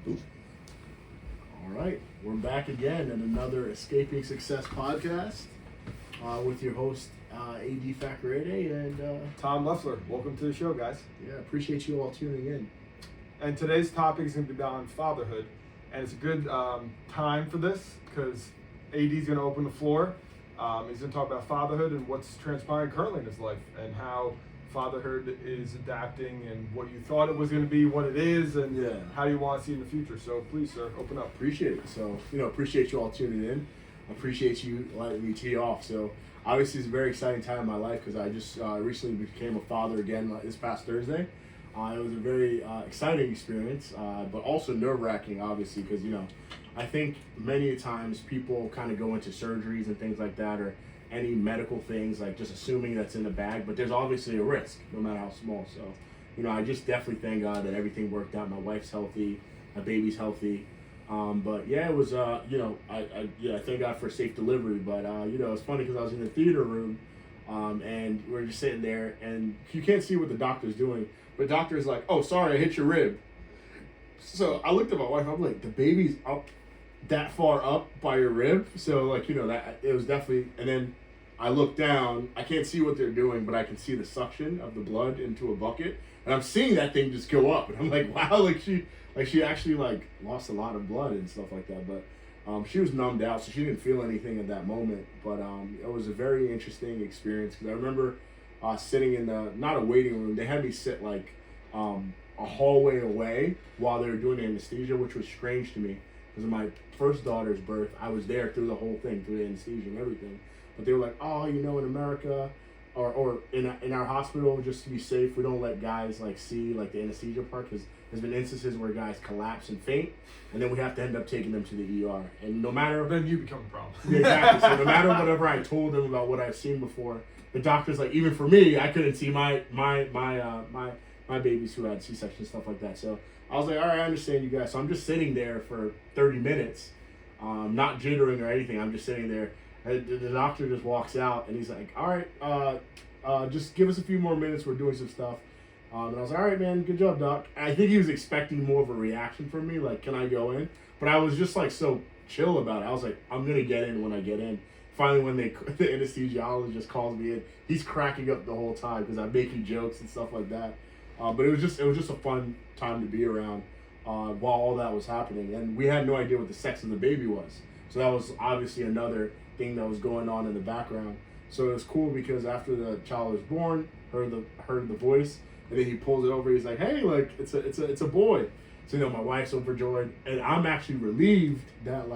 All right, we're back again in another Escaping Success podcast with your host, Adedire and Tom Leffler. Welcome to the show, guys. Yeah, appreciate you all tuning in. And today's topic is going to be on fatherhood. And it's a good time for this because AD's going to open the floor. He's going to talk about fatherhood and what's transpiring currently in his life and how fatherhood is adapting and what you thought it was going to be, what it is, and how you want to see in the future. So please, sir, open up. Appreciate it. So, appreciate you all tuning in. Appreciate you letting me tee off. So, obviously, it's a very exciting time in my life because I just recently became a father again this past Thursday. It was a very exciting experience, but also nerve-wracking, obviously, because, I think many times people kind of go into surgeries and things like that, or any medical things, like just assuming that's in the bag, but there's obviously a risk, no matter how small. So, I just definitely thank God that everything worked out. My wife's healthy, my baby's healthy. But yeah, it was, I thank God for safe delivery. But, it's funny because I was in the theater room, and we're just sitting there, and you can't see what the doctor's doing. But the doctor's like, "Oh, sorry, I hit your rib." So I looked at my wife. I'm like, "The baby's up that far up by your rib?" So that it was definitely. And then I look down. I can't see what they're doing, but I can see the suction of the blood into a bucket, and I'm seeing that thing just go up. And I'm like, "Wow!" She actually lost a lot of blood and stuff like that. But she was numbed out, so she didn't feel anything at that moment. But it was a very interesting experience because I remember sitting in not a waiting room. They had me sit a hallway away while they were doing the anesthesia, which was strange to me because of my first daughter's birth. I was there through the whole thing, through the anesthesia and everything. But they were like, "Oh, in America or in our hospital, just to be safe, we don't let guys see the anesthesia part because there's been instances where guys collapse and faint, and then we have to end up taking them to the ER. And no matter then you become a problem." Yeah, exactly. So no matter whatever I told them about what I've seen before, the doctor's like, even for me, I couldn't see my babies who had C-section stuff like that. So I was like, all right, I understand you guys. So I'm just sitting there for 30 minutes, not jittering or anything. I'm just sitting there. The doctor just walks out and he's like, all right, just give us a few more minutes. We're doing some stuff. And I was like, all right, man, good job, doc. I think he was expecting more of a reaction from me, like, can I go in? But I was just so chill about it. I was like, I'm going to get in when I get in. Finally, when the anesthesiologist calls me in, he's cracking up the whole time because I'm making jokes and stuff like that. But it was just a fun time to be around while all that was happening. And we had no idea what the sex of the baby was. So that was obviously another thing that was going on in the background. So it was cool because after the child was born, heard the voice, and then he pulls it over. He's like, "Hey, it's a boy." So my wife's overjoyed, and I'm actually relieved that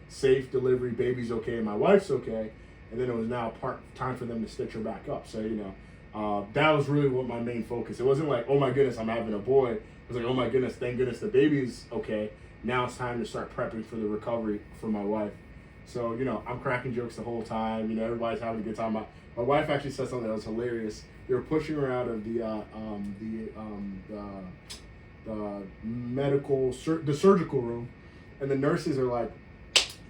safe delivery, baby's okay, and my wife's okay. And then it was now time for them to stitch her back up. So that was really what my main focus. It wasn't like, oh my goodness, I'm having a boy. It was like, oh my goodness, thank goodness the baby's okay. Now it's time to start prepping for the recovery for my wife. So I'm cracking jokes the whole time. Everybody's having a good time. My wife actually said something that was hilarious. They were pushing her out of the surgical room, and the nurses are like,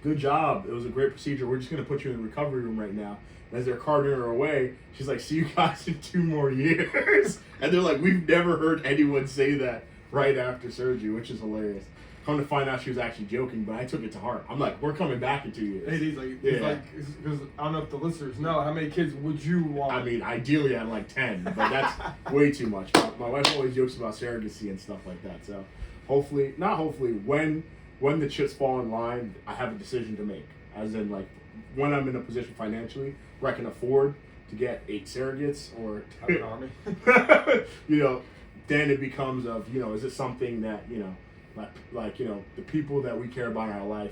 "Good job. It was a great procedure. We're just going to put you in the recovery room right now." And as they're carting her away, she's like, "See you guys in 2 more years." And they're like, "We've never heard anyone say that right after surgery," which is hilarious. Come to find out she was actually joking, but I took it to heart. I'm like, "We're coming back in 2 years." Hey, he's like, because I don't know if the listeners know, how many kids would you want? I mean, ideally I'd 10, but that's way too much. My wife always jokes about surrogacy and stuff like that. So when the chips fall in line, I have a decision to make. As in, when I'm in a position financially where I can afford to get 8 surrogates or have an army. Then it becomes is it something that, the people that we care about in our life,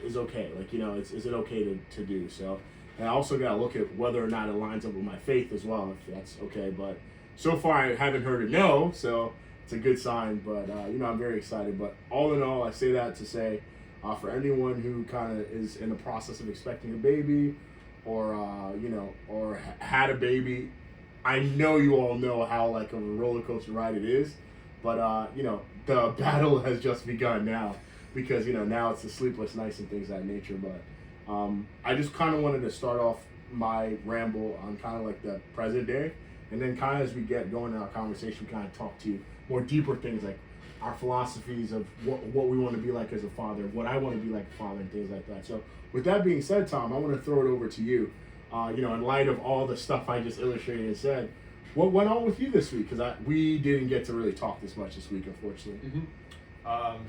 is okay. Is it okay to do? So, and I also got to look at whether or not it lines up with my faith as well, if that's okay. But so far I haven't heard a no, so it's a good sign. But, I'm very excited. But all in all, I say that to say, for anyone who kind of is in the process of expecting a baby or had a baby, I know you all know how a roller coaster ride it is. But, the battle has just begun now because, now it's the sleepless nights and things of that nature. But I just kind of wanted to start off my ramble on kind of the present day. And then kind of as we get going in our conversation, we kind of talk to more deeper things like our philosophies of what we want to be like as a father, what I want to be like a father, and things like that. So with that being said, Tom, I want to throw it over to you. In light of all the stuff I just illustrated and said, what went on with you this week? Because we didn't get to really talk this much this week, unfortunately.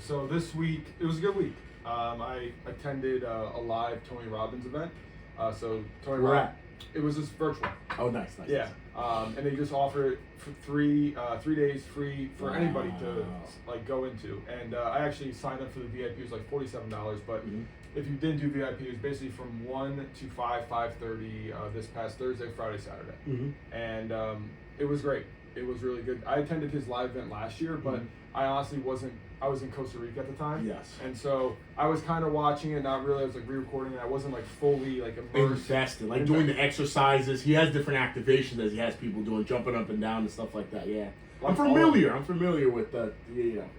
So this week, it was a good week. I attended a live Tony Robbins event. So Tony Where Robbins, it was just virtual. Oh, nice. Yeah. And they just offer it for 3 days free for anybody to like go into. And I actually signed up for the VIP. It was like $47, but if you didn't do VIP, it was basically from 1 to 5:30 this past Thursday, Friday, Saturday. And it was great. It was really good. I attended his live event last year, but I honestly wasn't. I was in Costa Rica at the time. Yes. And so I was kind of watching it, not really. I was like re-recording it. I wasn't like fully like immersed. Invested, like doing the exercises. He has different activations as he has people doing, jumping up and down and stuff like that. Yeah. Like I'm familiar with the.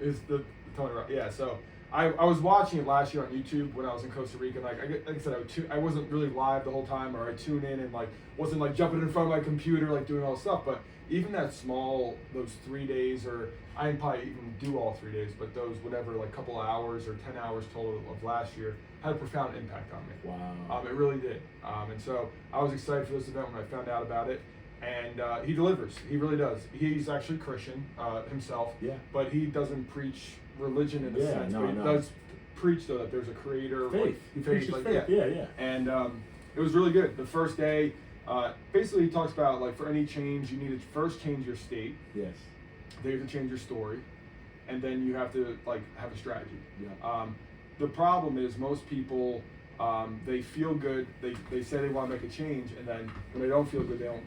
Is the Tony Robbins. Yeah. So I was watching it last year on YouTube when I was in Costa Rica. And like I said, I wasn't really live the whole time, or I tune in and like wasn't like jumping in front of my computer like doing all this stuff. But even those 3 days, or I didn't probably even do all 3 days, but those whatever like couple of hours or 10 hours total of last year had a profound impact on me. Wow. It really did. And so I was excited for this event when I found out about it. And he delivers. He really does. He's actually Christian himself. Yeah. But he doesn't preach religion in a sense. No, but he does preach though that there's a creator. Faith. He preaches like, faith. Yeah. And it was really good. The first day, basically he talks about like for any change, you need to first change your state. Yes. Then you have to change your story, and then you have to like have a strategy. Yeah. The problem is most people they feel good. They say they want to make a change, and then when they don't feel good, they don't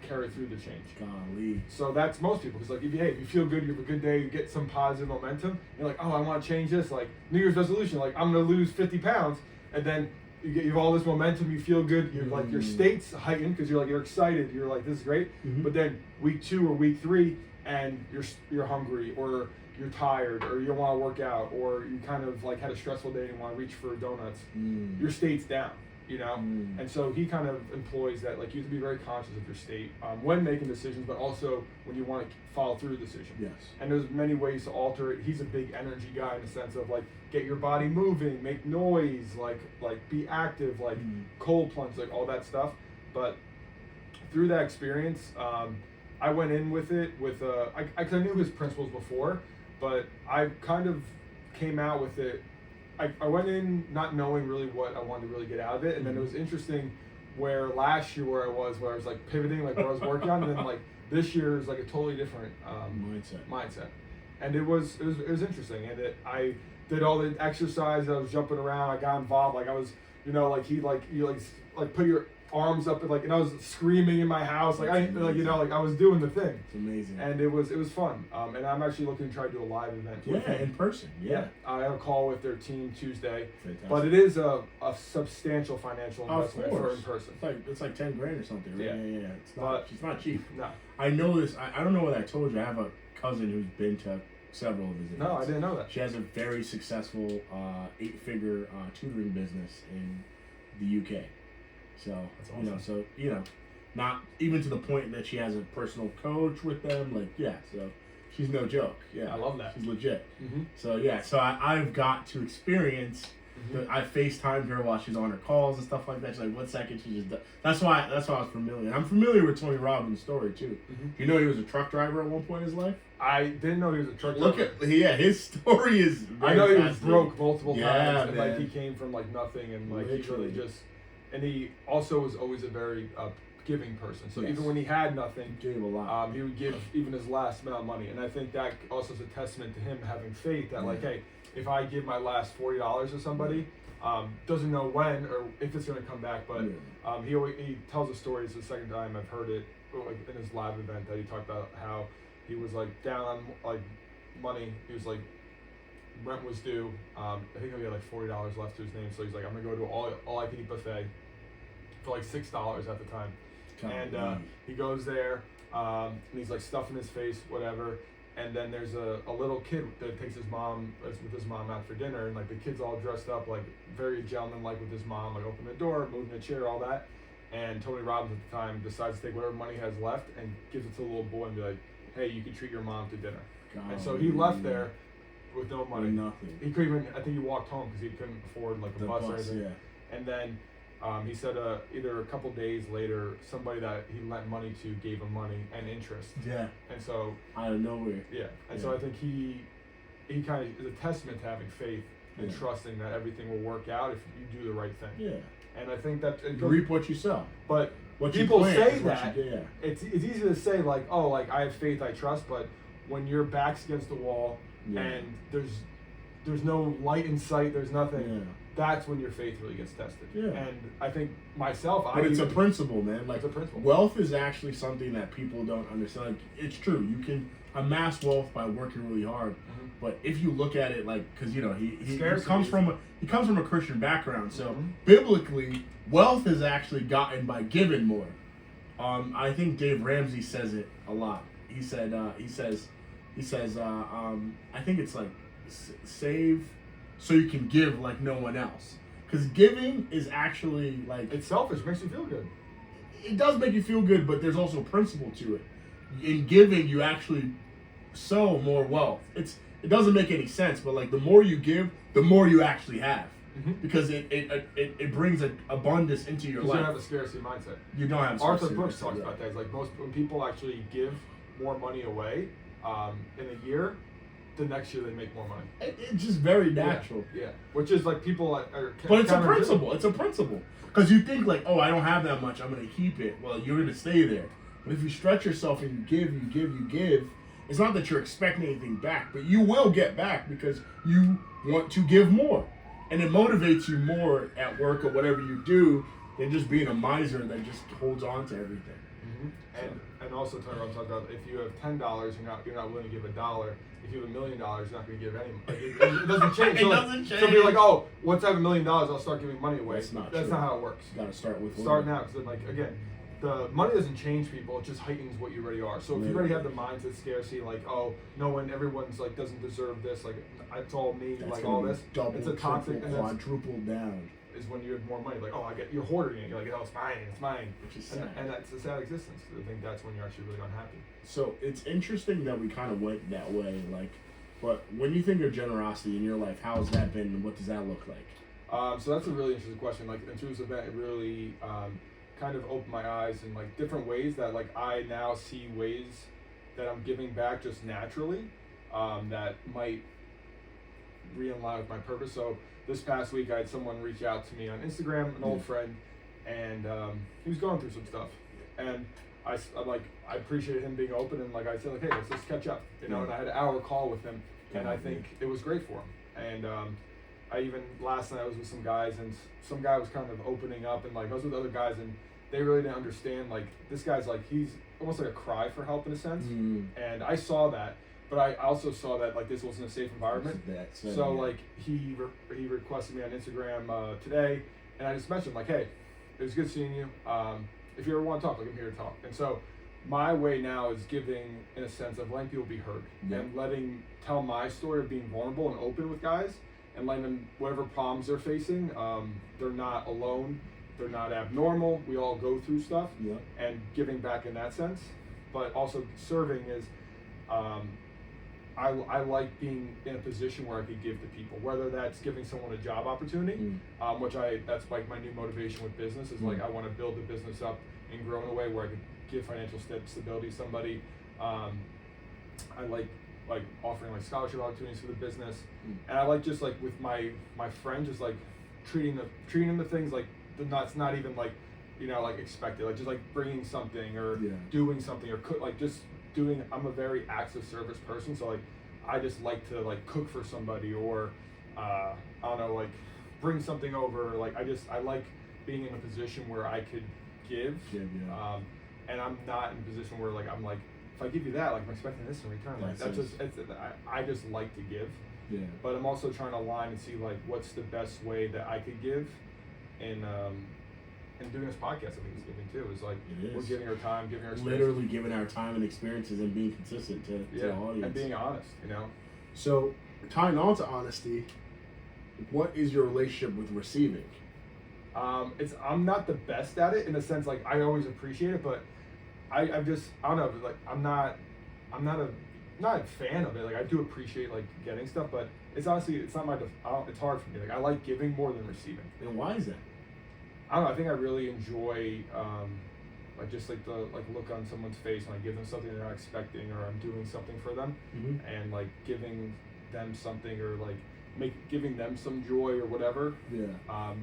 carry through the change. Golly. So that's most people. Because like if you feel good, you have a good day, you get some positive momentum. You're like, oh, I want to change this. Like New Year's resolution, like I'm gonna lose 50 pounds, and then you have all this momentum. You feel good. You're like your state's heightened because you're excited. You're like, this is great. But then week 2 or week 3, and you're hungry, or you're tired, or you don't want to work out, or you kind of like had a stressful day and want to reach for donuts. Your state's down. And so he kind of employs that, like you have to be very conscious of your state when making decisions, but also when you want to follow through a decision. Yes. And there's many ways to alter it. He's a big energy guy in the sense of like get your body moving, make noise, like be active, like cold plunge, like all that stuff. But through that experience, I went in with it with I knew his principles before, but I kind of came out with it. I went in not knowing really what I wanted to really get out of it, and then it was interesting where last year where I was like pivoting, like what I was working on, and then like this year is like a totally different mindset, and it was interesting, and I did all the exercise, I was jumping around, I got involved, like I was you put your arms up and I was screaming in my house, I was doing the thing. It's amazing. And it was fun. And I'm actually looking to try to do a live event. Yeah, in person. Yeah. I have a call with their team Tuesday. Fantastic. But it is a substantial financial investment for in person. It's like $10,000 or something, right? Yeah. It's not cheap. No. I know this. I don't know what I told you. I have a cousin who's been to several of his events. No, I didn't know that. She has a very successful 8-figure tutoring business in the UK. So that's awesome. Not even to the point that she has a personal coach with them. So she's no joke. Yeah, I love that. She's legit. So I've got to experience. I FaceTimed her while she's on her calls and stuff like that. She's like, "What second she just does?" That's why I was familiar. And I'm familiar with Tony Robbins' story too. You know, he was a truck driver at one point in his life. I didn't know he was a truck driver. His story is. I know he was broke multiple times, and man. he came from nothing, and Literally. he really just. And he also was always a very giving person. So Yes. even when he had nothing, He gave a lot. he would give even his last amount of money. And I think that also is a testament to him having faith that hey, if I give my last $40 to somebody, doesn't know when or if it's going to come back, but he tells a story. It's the second time I've heard it in his live event that he talked about how he was down on money. He was rent was due. I think he had $40 left to his name, so he's like, I'm gonna go to all I can eat buffet for $6 at the time. And he goes there, and he's stuffing his face, whatever. And then there's a little kid that takes his mom, with his mom out for dinner, and the kid's all dressed up very gentleman-like with his mom, open the door, moving the chair, all that. And Tony Robbins at the time decides to take whatever money he has left and gives it to the little boy and be like, hey, you can treat your mom to dinner. And so he left there with no money. Nothing. He couldn't even. I think he walked home because he couldn't afford like a bus or anything. Yeah. And then he said either a couple days later, somebody that he lent money to gave him money and interest. Yeah. And so out of nowhere. Yeah. And so I think he kind of is a testament to having faith and trusting that everything will work out if you do the right thing. Yeah. And I think that you reap what you sow. But what people you say that it's it's easy to say like, oh, like I have faith, I trust, but when your back's against the wall and there's no light in sight, there's nothing. That's when your faith really gets tested. Yeah. And I think myself, but it's a principle, man. Like, it's a principle. Wealth is actually something that people don't understand. Like, it's true. You can amass wealth by working really hard. Mm-hmm. But if you look at it, like, because he comes from a Christian background, so biblically, wealth is actually gotten by giving more. I think Dave Ramsey says it a lot. He says, I think it's like save so you can give like no one else. Because giving is actually like... It's selfish. It makes you feel good. It does make you feel good, but there's also principle to it. In giving, you actually sow more wealth. It doesn't make any sense, but like the more you give, the more you actually have. Mm-hmm. Because it brings an abundance into your life. You don't have a scarcity mindset. You don't have a Arthur Brooks talks about that. It's like when people actually give more money away in a year, the next year they make more money. It's just very natural. Yeah. Which is like people are... But it's a principle. It's a principle. Because you think like, oh, I don't have that much, I'm going to keep it. Well, you're going to stay there. But if you stretch yourself and you give, it's not that you're expecting anything back, but you will get back because you want to give more. And it motivates you more at work or whatever you do than just being a miser that just holds on to everything. Mm-hmm. And also, Tony, I'm talking about if you have $10, you're not willing to give $1. If you have $1 million, you're not going to give any. It doesn't change. It doesn't change. So be like, oh, once I have $1 million, I'll start giving money away. That's not how it works. You got to start with now, because like again, the money doesn't change people; it just heightens what you already are. So if you already have the mindset scarcity, like, oh, everyone's like doesn't deserve this, like it's all me, that's like all this. Double, it's a toxic, quadruple down. Is when you have more money, like, oh, you're hoarding it. You're like, oh, it's mine. Which is sad. And that's a sad existence. I think that's when you're actually really unhappy. So it's interesting that we kind of went that way, like. But when you think of generosity in your life, how's that been and what does that look like? So that's a really interesting question. Like in terms of that, it really kind of opened my eyes in like different ways that like I now see ways that I'm giving back just naturally that might realign with my purpose. So this past week I had someone reach out to me on Instagram, an old friend, and he was going through some stuff. And I appreciated him being open and like I said, like, hey, let's just catch up, and I had an hour call with him, and I think it was great for him. And I even last night I was with some guys, and some guy was kind of opening up, and like I was with other guys, and they really didn't understand like this guy's like he's almost like a cry for help in a sense, and I saw that, but I also saw that like this wasn't a safe environment. So like he requested me on Instagram today, and I just mentioned like, hey, it was good seeing you. If you ever want to talk, like I'm here to talk. And so my way now is giving in a sense of letting people be heard and tell my story of being vulnerable and open with guys and letting them, whatever problems they're facing, they're not alone, they're not abnormal, we all go through stuff, and giving back in that sense. But also serving is, I like being in a position where I could give to people, whether that's giving someone a job opportunity, that's like my new motivation with business is like I want to build the business up and grow in a way where I could give financial stability to somebody. I like offering like scholarship opportunities for the business, and I like just like with my friends, just like treating them to things like it's not even like like expected, like just like bringing something or doing something or doing. I'm a very acts of service person, so like I just like to like cook for somebody or I don't know, like bring something over. Like I like being in a position where I could give, and I'm not in a position where like I'm like, if I give you that, like I'm expecting this in return. Like I just like to give. But I'm also trying to align and see like what's the best way that I could give, and doing this podcast, I think is giving too. Is like we're giving our time, giving our experience. Literally giving our time and experiences and being consistent to the audience. And being honest, So tying on to honesty, what is your relationship with receiving? I'm not the best at it in a sense, like I always appreciate it, but I don't know, like I'm not a not a fan of it. Like I do appreciate like getting stuff, but it's honestly it's not my. It's hard for me. Like I like giving more than receiving. And why is that? I don't know. I think I really enjoy like just like the look on someone's face when I give them something they're not expecting, or I'm doing something for them, and like giving them something, or like giving them some joy or whatever. Yeah.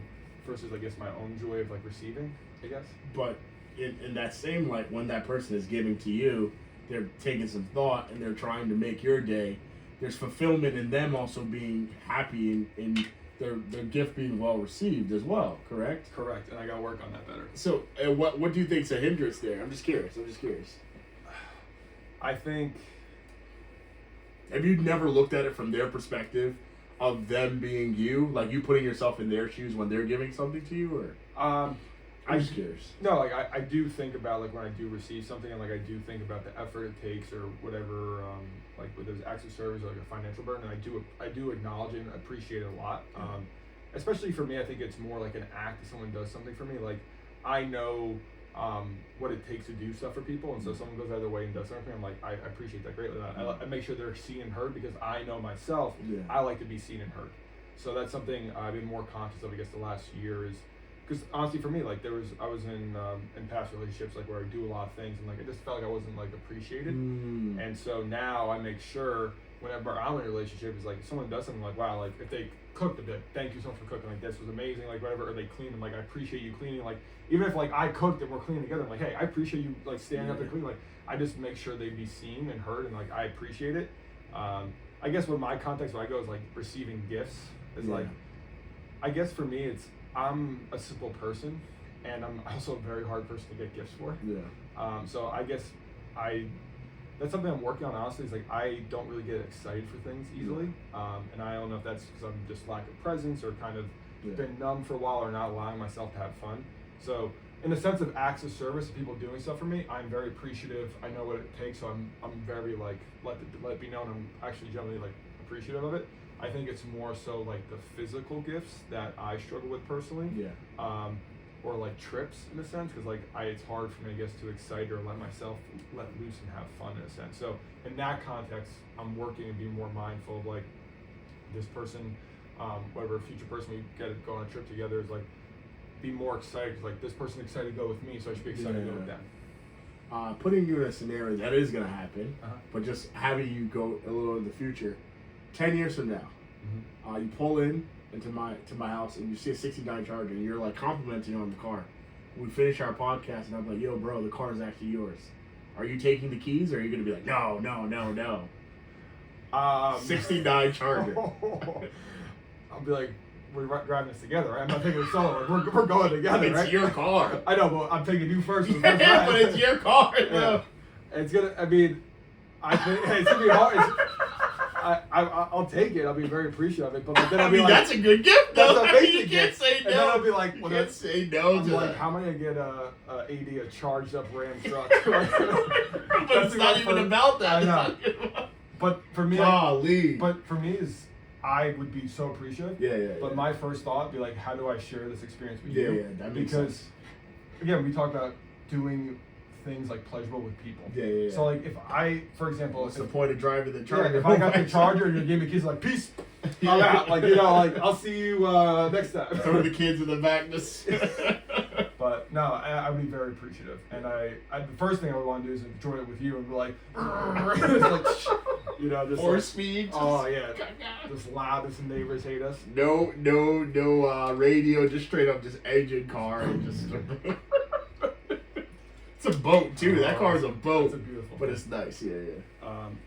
Versus I guess my own joy of like receiving, I guess. But in that same light, when that person is giving to you, they're taking some thought and they're trying to make your day. There's fulfillment in them also being happy in their gift being well received as well, correct? Correct, and I gotta work on that better. So, what do you think's a hindrance there? I'm just curious. I think. Have you never looked at it from their perspective, of them being you, like you putting yourself in their shoes when they're giving something to you, or? I'm just curious. No, like I do think about like when I do receive something, and like I do think about the effort it takes or whatever, like whether it's acts of service or like a financial burden, and I do acknowledge it and appreciate it a lot. Especially for me, I think it's more like an act if someone does something for me. Like I know what it takes to do stuff for people, and so if someone goes out of their way and does something for me, I'm like I appreciate that greatly. I make sure they're seen and heard, because I know myself, I like to be seen and heard. So that's something I've been more conscious of, I guess, the last year is. Because honestly, for me, like I was in past relationships like where I do a lot of things, and like I just felt like I wasn't like appreciated, and so now I make sure whenever I'm in a relationship, is like if someone does something, like wow, like if they cooked a bit, thank you so much for cooking, like this was amazing, like whatever, or they cleaned, I'm like I appreciate you cleaning, like even if like I cooked and we're cleaning together, I'm like hey, I appreciate you like standing up and cleaning, like I just make sure they be seen and heard, and like I appreciate it. I guess with my context where I go is like receiving gifts is like, I guess for me it's. I'm a simple person, and I'm also a very hard person to get gifts for. Yeah. So I guess that's something I'm working on, honestly, is like I don't really get excited for things easily. And I don't know if that's because I'm just lack of presence or kind of been numb for a while or not allowing myself to have fun. So in the sense of acts of service, people doing stuff for me, I'm very appreciative. I know what it takes, so I'm very like, let it be known I'm actually generally like appreciative of it. I think it's more so like the physical gifts that I struggle with personally. Yeah. Or like trips in a sense, because like it's hard for me, I guess, to excite or let myself let loose and have fun in a sense. So in that context, I'm working and being more mindful of like this person, whatever future person we get to go on a trip together is like be more excited, because like this person's excited to go with me, so I should be excited to go with them. Putting you in a scenario that is going to happen, but just having you go a little in the future. 10 years from now, you pull into my house and you see a '69 Charger, and you're like complimenting on the car. We finish our podcast and I'm like, yo bro, the car is actually yours. Are you taking the keys, or are you gonna be like, no. 69 Charger. I'll be like, we're driving this together, right? I'm not taking it solo. We're going together, right? It's your car. I know, but I'm taking you first. But it's your car. Yeah. It's gonna. I mean, I think it's gonna be hard. I'll take it. I'll be very appreciative of it. But then I'll be like, that's a good gift, though. You can't say no. And then I'll be like, well, you can't say no to like, that. how am I gonna get a charged up Ram truck? But it's not even about that. I know. But for me, is I would be so appreciative. Yeah. But my first thought would be like, how do I share this experience with you? Yeah, that makes sense. Again, we talk about doing things like pleasurable with people. Yeah. So like if I, for example, what's the point of driving the Charger? Yeah, if I got the Charger and you gave me keys, like peace, I'm out. Like like I'll see you next time. Throw the kids in the back, just. But no, I would be very appreciative, and I the first thing I would want to do is enjoy it with you and be like, just just or speed. Oh yeah, just loud as the neighbors hate us. No radio, just straight up, just engine car and just. It's a boat too. That car is a boat. It's a beautiful. But it's nice, yeah.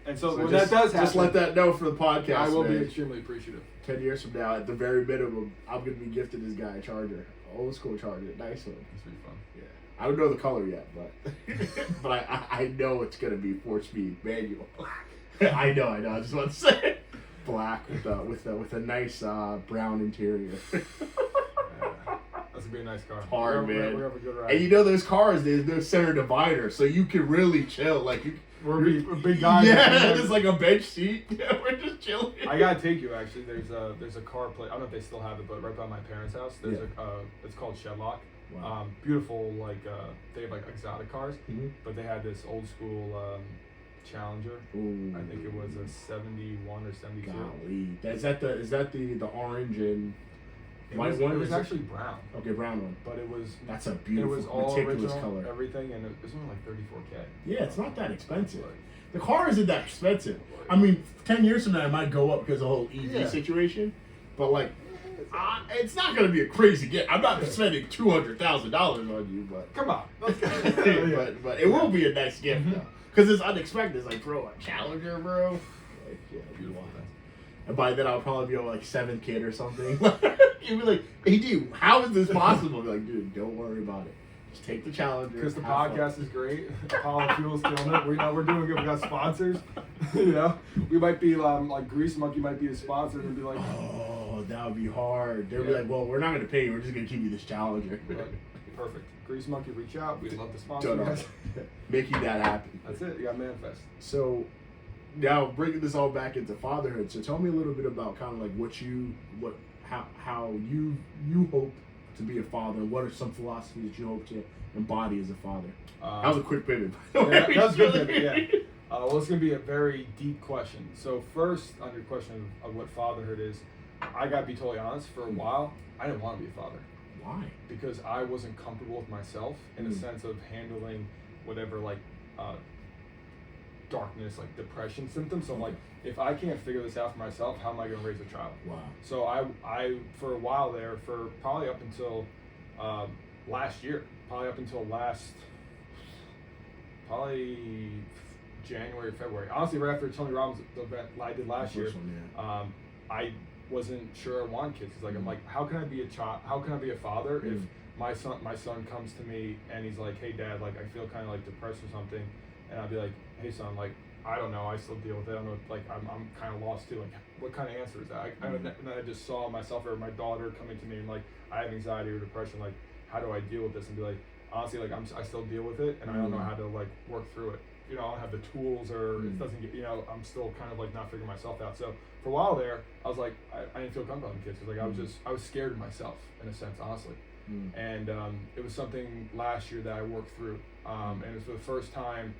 And so when that does happen, just let that know for the podcast. I will be extremely appreciative. 10 years from now, at the very minimum, I'm gonna be gifting this guy a Charger, old school Charger, nice one. It's pretty fun. Yeah, I don't know the color yet, but I know it's gonna be 4-speed manual. I know. I just want to say it. Black with a nice brown interior. That's gonna be a nice car. Hard, man. We're have a good ride. And those cars, there's no center divider, so you can really chill. Like we're big guys. Yeah, there's like a bench seat. Yeah, we're just chilling. I gotta take you actually. There's a car place. I don't know if they still have it, but right by my parents' house, there's it's called Shedlock. Wow. Beautiful, like they have like exotic cars, but they had this old school Challenger. Ooh. I think it was a 71 or 72. Golly. Is that the orange and white It one? was actually brown. Okay, brown one. But it was. That's a beautiful, it was all meticulous original, color. everything, and it was only like $34K. Yeah, it's not that expensive. Like, the car isn't that expensive. I mean, 10 years from now, it might go up because of the whole EV situation. But, like, it's not going to be a crazy gift. I'm not spending $200,000 on you, but... Come on. but it will be a nice gift, though. Because it's unexpected. It's like, bro, a Challenger, bro? Like, yeah, you want that. And by then, I'll probably be on, like, 7th kid or something. You'd be like, hey, dude, how is this possible? I'll be like, dude, don't worry about it. Just take the Challenger. Because the podcast is great. Apollo Fuel's killing it. We're doing good. We got sponsors. We might be like Grease Monkey might be a sponsor and be like, oh, that would be hard. They'd be like, well, we're not going to pay you. We're just going to give you this Challenger. Perfect. Grease Monkey, reach out. We'd love to sponsor you guys. Making that happen. That's it. You got manifest. So now bringing this all back into fatherhood. So tell me a little bit about kind of like how you hope to be a father. What are some philosophies that you hope to embody as a father? That was a quick pivot. That was good pivot, yeah. Well, it's going to be a very deep question. So first, on your question of what fatherhood is, I got to be totally honest. For a while, I didn't want to be a father. Why? Because I wasn't comfortable with myself in a sense of handling whatever like darkness, like depression symptoms. So I'm like, if I can't figure this out for myself, how am I going to raise a child? Wow. So I for a while there, for probably up until last year, probably January, February. Honestly, right after Tony Robbins, the event I did last year, I wasn't sure I wanted kids. Cause like I'm like, how can I be a child? How can I be a father if my son comes to me and he's like, hey dad, like I feel kind of like depressed or something, and I'd be like, hey son, like I don't know, I still deal with it. I don't know, like I'm kind of lost too. Like what kind of answer is that? And then I just saw myself or my daughter coming to me and like I have anxiety or depression. Like how do I deal with this? And be like, honestly, like I still deal with it, and I don't know how to like work through it. I don't have the tools, or it doesn't get, I'm still kind of like not figuring myself out. So for a while there, I was like, I didn't feel comfortable having kids because like I was scared of myself in a sense, honestly. And it was something last year that I worked through, and it was for the first time,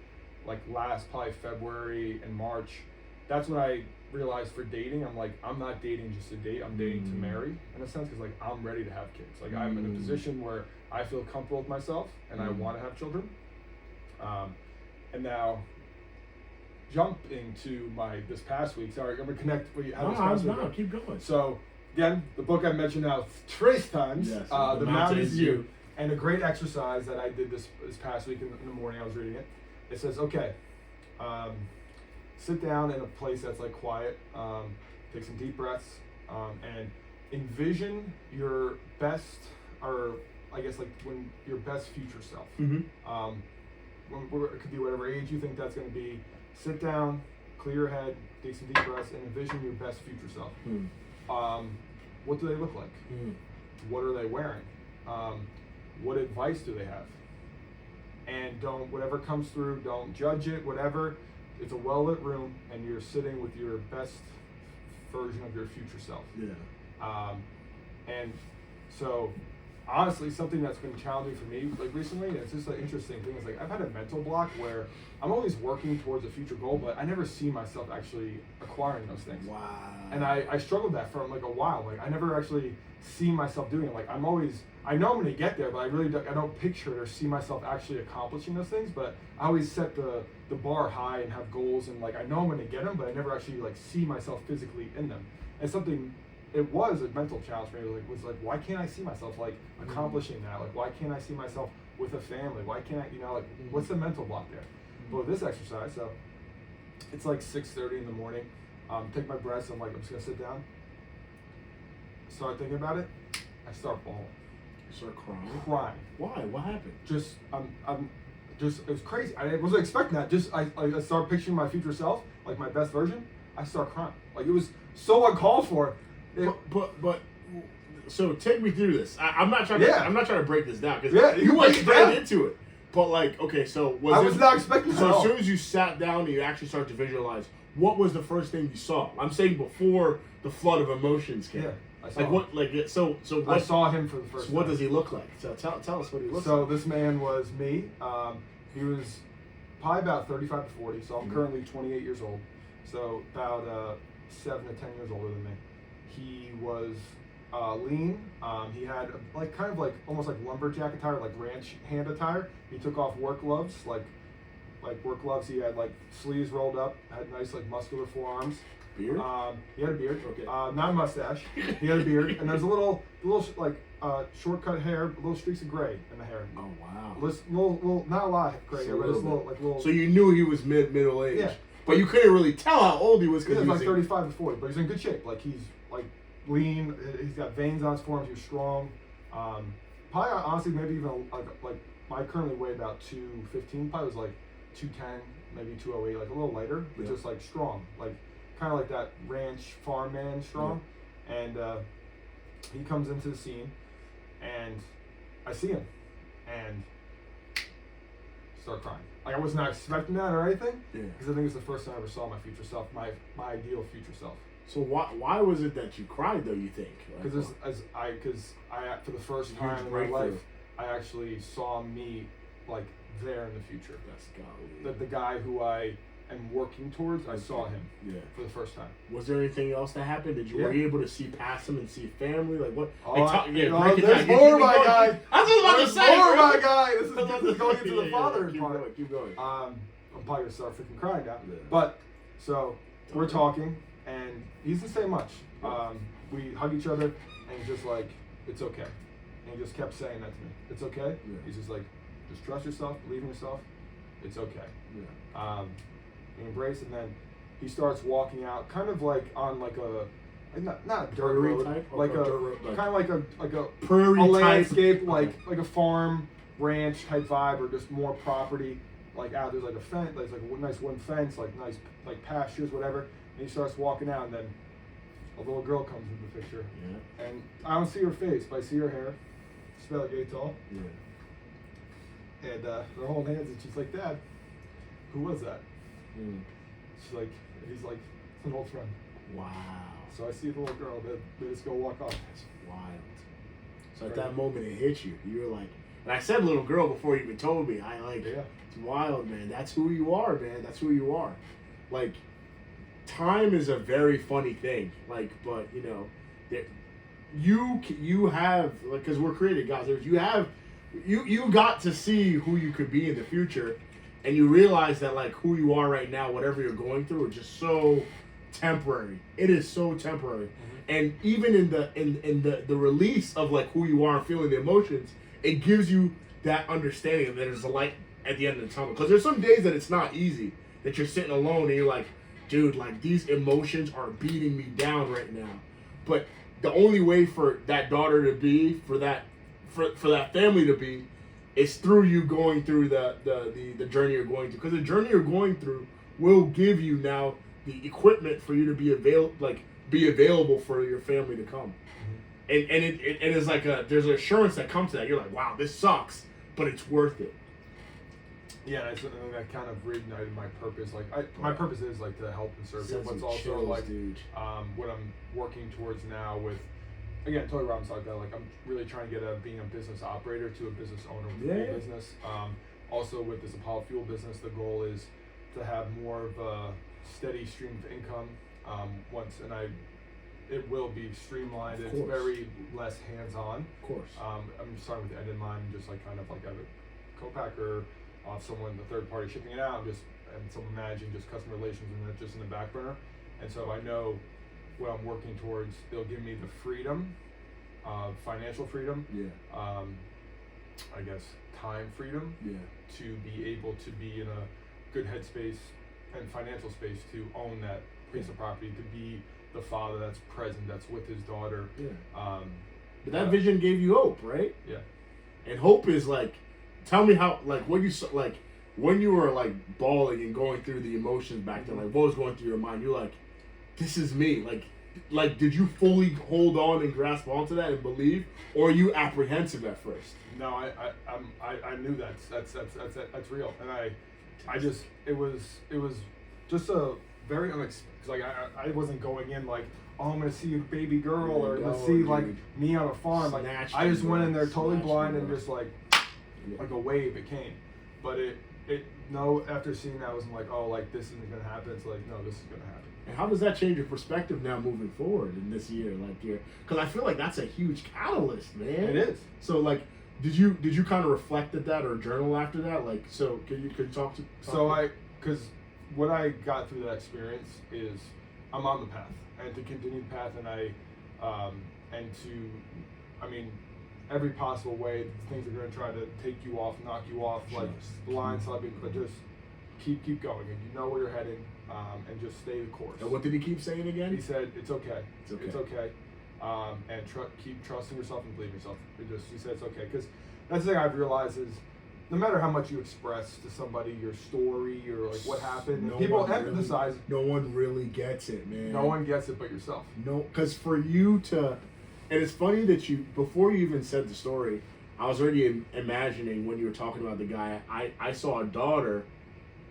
like last probably February and March. That's when I realized for dating, I'm like, I'm not dating just to date. I'm dating to marry in a sense, because like I'm ready to have kids. Like I'm in a position where I feel comfortable with myself and I want to have children. And now, jumping to this past week. Sorry, I'm gonna connect what you had this past week. No, keep going. So again, the book I mentioned now 3 times. Yes, The Mountain is You, and a great exercise that I did this past week in the morning. I was reading it. It says, okay, sit down in a place that's like quiet. Take some deep breaths, and envision your best, or I guess like when your best future self. It could be whatever age you think that's going to be. Sit down, clear your head, take some deep breaths, and envision your best future self. What do they look like? What are they wearing? What advice do they have? And whatever comes through, don't judge it, whatever. It's a well-lit room, and you're sitting with your best version of your future self. And so, honestly, something that's been challenging for me, like recently, and it's just an interesting thing, is like I've had a mental block where I'm always working towards a future goal, but I never see myself actually acquiring those things. Wow. And I struggled with that for like a while. Like I never actually see myself doing it. Like I know I'm gonna get there, but I don't picture it or see myself actually accomplishing those things. But I always set the bar high and have goals, and like I know I'm gonna get them, but I never actually like see myself physically in them. And something. It was a mental challenge for me. Was like, why can't I see myself like accomplishing that? Like, why can't I see myself with a family? Why can't I, like, what's the mental block there? But with this exercise, so it's like 6:30 in the morning. Take my breaths. I'm like, I'm just gonna sit down. Start thinking about it. I start bawling. You start crying. Crying. Why? What happened? Just it was crazy. I wasn't expecting that. Just I start picturing my future self, like my best version. I start crying. Like it was so uncalled for. But so take me through this. I'm not trying to break this down because you went straight into it. But like, okay, so I was not expecting. So as soon as you sat down and you actually start to visualize, what was the first thing you saw? I'm saying before the flood of emotions came. Yeah, I saw like him. What? Like so what? I saw him for the first. So what does he look like? So tell us what he looks like. So this man was me. He was probably about 35 to 40. So I'm currently 28 years old. So about 7 to 10 years older than me. He was lean. He had kind of like almost like lumberjack attire, like ranch hand attire. He took off work gloves, like work gloves. He had like sleeves rolled up, had nice like muscular forearms. Beard? He had a beard. Okay. Not a mustache. He had a beard, and there's a little shortcut hair, little streaks of gray in the hair. Oh wow. Little, not a lot of gray hair, but just little. So you knew he was middle age. Yeah. But you couldn't really tell how old he was He because was like 35 to 40, but he's in good shape. Like he's like lean. He's got veins on his forearms. He's strong. Probably honestly maybe even like I currently weigh about 215. Probably was like 210, maybe 208, like a little lighter, but just like strong, like kind of like that ranch farm man strong. Yeah. And he comes into the scene, and I see him, and start crying. Like I was not expecting that or anything, because I think it's the first time I ever saw my future self, my ideal future self. So why was it that you cried though? You think? Because I for the first time in my life, I actually saw me like there in the future. That's golly. The guy who I am working towards, I saw him for the first time. Was there anything else that happened? Were you able to see past him and see family? Like what? There's more, my guy. I was about to say, more, my guy. This is going into the father part. Keep going. I'm probably gonna start freaking crying now. Yeah. But so we're talking, and he doesn't say much. We hug each other, and he's just like, "It's okay," and he just kept saying that to me. "It's okay." Yeah. He's just like, "Just trust yourself, believe in yourself. It's okay." Yeah. We embrace, and then he starts walking out, kind of like on like a not a dirt road, type, like kind of like a prairie a landscape, like a farm ranch type vibe, or just more property. Like out there's like a fence, there's like a nice wooden fence, like nice like pastures, whatever. And he starts walking out, and then a little girl comes into the picture. Yeah. And I don't see her face, but I see her hair. She's about like 8 tall. Yeah. And they're holding hands, and she's like, "Dad, who was that?" She's like, he's like, "It's an old friend." Wow. So I see the little girl, they just go walk off. That's wild. So at that moment it hit you. You were like, and I said little girl before you even told me. It's wild, man. That's who you are, man. That's who you are. Like, time is a very funny thing. Like, but you know, you have, like, because we're created gods. You got to see who you could be in the future. And you realize that like who you are right now, whatever you're going through, is just so temporary. It is so temporary. Mm-hmm. And even in the release of like who you are and feeling the emotions, it gives you that understanding that there's a light at the end of the tunnel. Because there's some days that it's not easy, that you're sitting alone and you're like, dude, like these emotions are beating me down right now. But the only way for that daughter to be, for that family to be, it's through you going through the journey you're going through. Because the journey you're going through will give you now the equipment for you to be available for your family to come. Mm-hmm. And it is like there's an assurance that comes to that. You're like, wow, this sucks, but it's worth it. Yeah, and that kind of reignited my purpose. Like my purpose is like to help and serve you, but it's also like what I'm working towards now with. Again, totally Robin's talked about, like, I'm really trying to get being a business operator to a business owner with a business. Also, with this Apollo Fuel business, the goal is to have more of a steady stream of income. It will be streamlined. It's very less hands-on. Of course. I'm starting with the end in mind, just like kind of like a co-packer, someone, the third party shipping it out, and someone managing just customer relations and that just in the back burner. And so I know what I'm working towards, they'll give me the freedom, financial freedom, I guess time freedom, to be able to be in a good headspace and financial space to own that piece of property, to be the father that's present, that's with his daughter. But that vision gave you hope, right? Yeah. And hope is like, tell me how, like, what you like when you were like bawling and going through the emotions back then, like what was going through your mind? You're like, this is me. Like, did you fully hold on and grasp onto that and believe, or are you apprehensive at first? No, I knew that's real, and I just it was just a very unexpected. Like I wasn't going in like, oh, I'm gonna see a baby girl or let's see like me on a farm. Like I just went in there totally blind and just like a wave it came, but after seeing that, I wasn't like, oh, like this isn't gonna happen. It's like, no, this is gonna happen. And how does that change your perspective now moving forward in this year? Like, because I feel like that's a huge catalyst, man. It is. So, like, did you kind of reflect at that or journal after that? Like, so could you talk to? Because what I got through that experience is I'm on the path, and to continue the path, every possible way, things are going to try to take you off, knock you off, like blindside you, but just keep going, and you know where you're heading, and just stay the course. And what did he keep saying again? He said, it's okay. It's okay. And keep trusting yourself and believing yourself. He said it's okay, because that's the thing I've realized is, no matter how much you express to somebody your story or like what happened, people emphasize. No one really gets it, man. No one gets it but yourself. No, because for you to, and it's funny that before you even said the story, I was already imagining when you were talking about the guy. I saw a daughter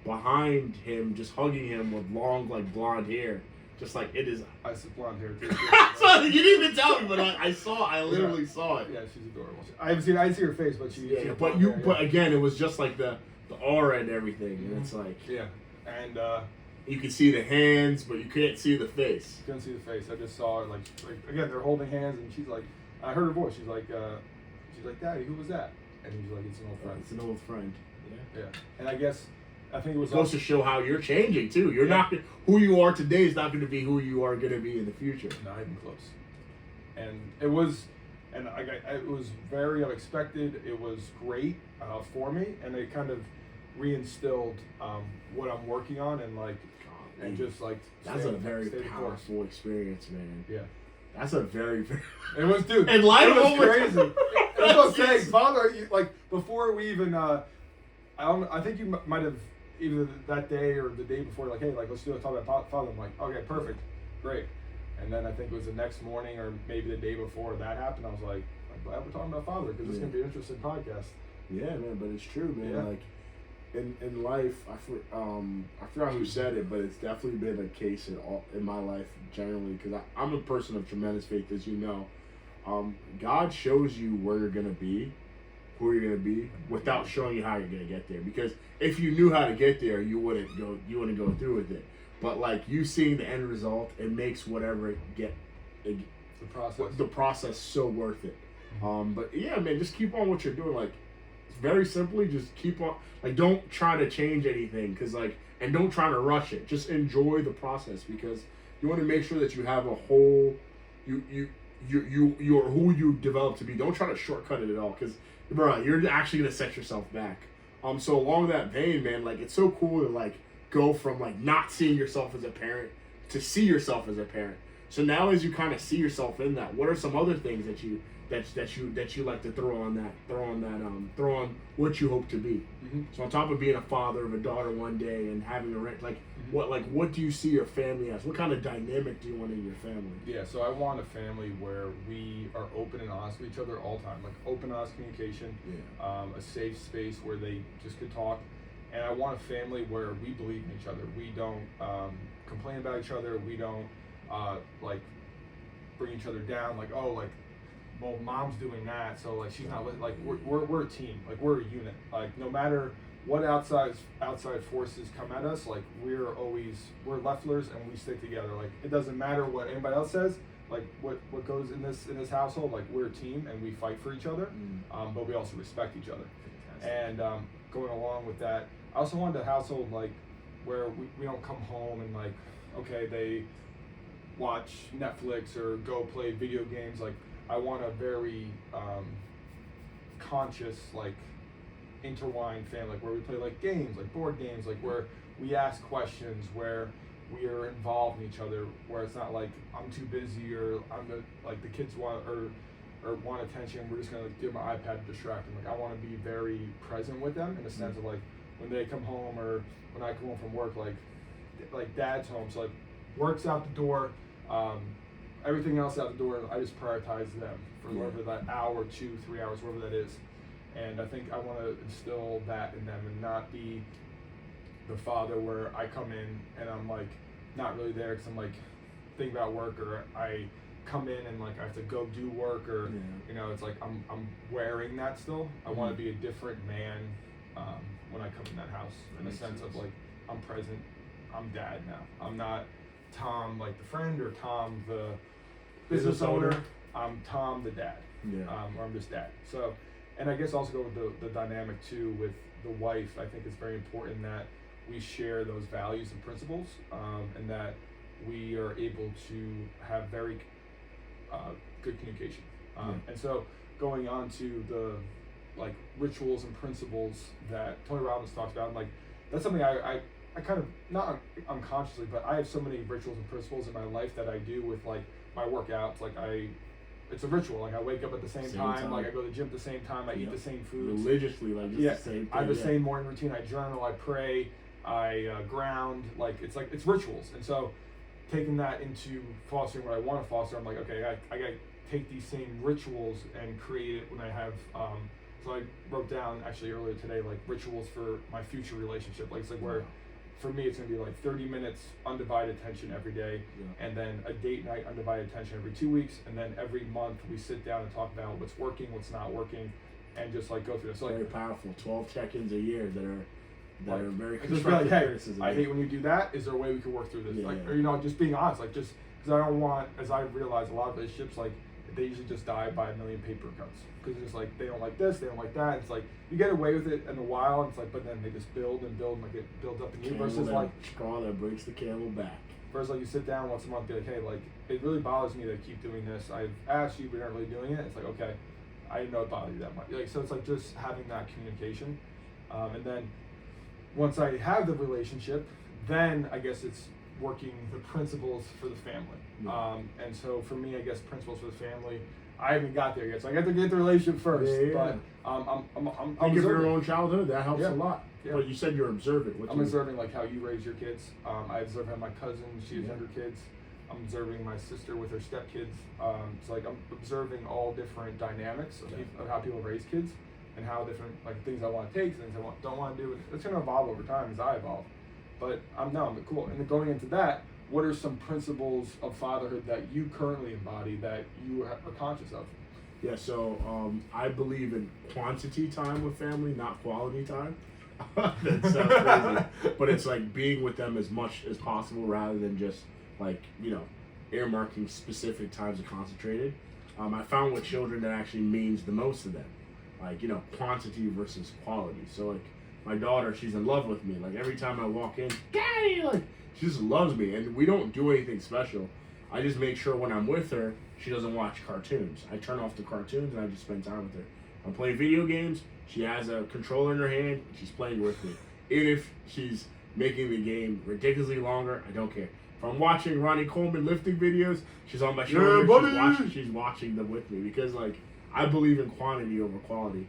behind him, just hugging him with long, like blonde hair. Just like it is. I said blonde hair too. So you didn't even tell me, but I literally saw it. Yeah, she's adorable. I didn't see her face, but she. Yeah, but again, it was just like the aura and everything, and it's like. Yeah, and. You could see the hands, but you couldn't see the face. You couldn't see the face. I just saw her like again, they're holding hands, and she's like, I heard her voice. She's like, Daddy, who was that? And he's like, it's an old friend. It's an old friend. Yeah. And I think it was supposed to show how you're changing too. You're not who you are today is not going to be who you are going to be in the future. Not even close. And it was very unexpected. It was great for me, and it kind of reinstilled what I'm working on, and like, and just like. That's a very powerful experience, man. Yeah. That's a very, very. It was, dude. And life was crazy. That's what I'm saying, Father. Like before we even, I think you might have either that day or the day before, like, hey, like let's talk about Father. I'm like, okay, perfect, great. And then I think it was the next morning or maybe the day before that happened. I was like, I'm glad we're talking about Father because it's gonna be an interesting podcast. Yeah, man, but it's true, man. Yeah. Like in life, I forgot who said it, but it's definitely been a case in my life generally because I'm a person of tremendous faith, as you know. God shows you where you're gonna be, who you're gonna be, without showing you how you're gonna get there. Because if you knew how to get there, you wouldn't go through with it. But like you seeing the end result, it makes whatever the process so worth it. But yeah, man, just keep on what you're doing. Like, very simply, just keep on. Like, don't try to change anything, and don't try to rush it. Just enjoy the process because you want to make sure that you have a whole, you're who you develop to be. Don't try to shortcut it at all because, bro, you're actually gonna set yourself back. So along that vein, man, like it's so cool to like go from like not seeing yourself as a parent to see yourself as a parent. So now, as you kind of see yourself in that, what are some other things that you like to throw on what you hope to be? Mm-hmm. So on top of being a father of a daughter one day and having a what do you see your family as? What kind of dynamic do you want in your family? Yeah, so I want a family where we are open and honest with each other all the time, like open, honest communication, a safe space where they just could talk. And I want a family where we believe in each other. We don't complain about each other. We don't like bring each other down. Like, oh, like, well, mom's doing that, so like she's not like we're a team. Like we're a unit. Like no matter what outside forces come at us, like we're leftlers and we stick together. Like it doesn't matter what anybody else says. Like what goes in this household. Like we're a team and we fight for each other. But we also respect each other. Fantastic. And going along with that, I also wanted a household like where we don't come home and like, okay, they watch Netflix or go play video games. Like I want a very conscious, like intertwined family, like where we play like games, like board games, like where we ask questions, where we are involved in each other, where it's not like I'm too busy or the kids want or want attention. We're just gonna give my iPad to distract them. Like I want to be very present with them in the sense of like when they come home or when I come home from work, like dad's home, so like work's out the door, everything else out the door, and I just prioritize them for whatever that hour, 2, 3 hours, whatever that is. And I think I want to instill that in them and not be the father where I come in and I'm like not really there because I'm like thinking about work, or I come in and like I have to go do work, or you know, it's like I'm wearing that still. I want to be a different man when I come in that house, in the Makes sense of sense. like, I'm present, I'm dad now. I'm not Tom like the friend or Tom the business owner. I'm Tom the dad, Yeah. or I'm just dad. So, and I guess also go with the dynamic too with the wife. I think it's very important that we share those values and principles, and that we are able to have very good communication. And so going on to the like rituals and principles that Tony Robbins talks about, like that's something I kind of not unconsciously, but I have so many rituals and principles in my life that I do with like my workouts. Like it's a ritual. Like I wake up at the same time. Like I go to the gym at the same time. I eat the same foods. Religiously, like just the same thing. I have the same morning routine. I journal. I pray. I ground. Like it's rituals. And so taking that into fostering what I want to foster, I'm like, okay, I got to take these same rituals and create it when I have. So I wrote down actually earlier today like rituals for my future relationship. Like it's like where. For me, it's gonna be like 30 minutes undivided attention every day, and then a date night undivided attention every 2 weeks, and then every month we sit down and talk about what's working, what's not working, and just like go through this. So, very powerful. 12 check-ins a year that are very just constructive be like, hey, criticism. I hate when you do that. Is there a way we can work through this? Yeah, Or you know, just being honest, like just because I don't want, as I realize, a lot of relationships like they usually just die by a million paper cuts because it's like they don't like this, they don't like that. It's like you get away with it in a while, and it's like, but then they just build and build, and like it builds up in you. Versus like straw that breaks the camel back. Versus like you sit down once a month, be like, hey, like it really bothers me to keep doing this. I've asked you, but you're not really doing it. It's like, okay, I didn't know it bothered you that much. Like so, it's like just having that communication, and then once I have the relationship, then I guess it's working the principles for the family. And so for me, I guess principles for the family, I haven't got there yet. So I got to get the relationship first. But I'm Think of your own childhood. That helps a lot. Yeah. But you said you're observant. I'm observing like how you raise your kids. I observe how my cousin, she has younger kids. I'm observing my sister with her stepkids. So like I'm observing all different dynamics of how people raise kids and how different like things I want to take, things I don't want to do. It's going to evolve over time as I evolve. But I'm cool. And then going into that, what are some principles of fatherhood that you currently embody that you are conscious of? Yeah, so I believe in quantity time with family, not quality time. That sounds crazy. But it's like being with them as much as possible rather than just like, earmarking specific times of concentrated. I found with children that actually means the most to them. Like, quantity versus quality. So like my daughter, she's in love with me. Like every time I walk in, Daddy, like she just loves me, and we don't do anything special. I just make sure when I'm with her, she doesn't watch cartoons. I turn off the cartoons and I just spend time with her. I'm playing video games. She has a controller in her hand. She's playing with me. Even if she's making the game ridiculously longer, I don't care. If I'm watching Ronnie Coleman lifting videos, she's on my shoulder. She's watching them with me because like I believe in quantity over quality.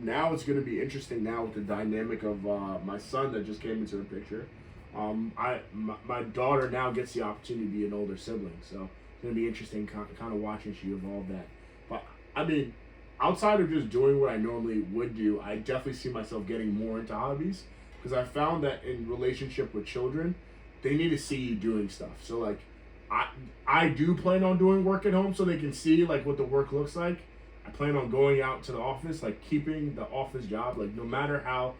Now it's going to be interesting now with the dynamic of my son that just came into the picture. My daughter now gets the opportunity to be an older sibling, so it's going to be interesting kind of watching she evolve that. But I mean, outside of just doing what I normally would do, I definitely see myself getting more into hobbies because I found that in relationship with children, they need to see you doing stuff. So like, I do plan on doing work at home so they can see like what the work looks like. I plan on going out to the office, like keeping the office job, like no matter how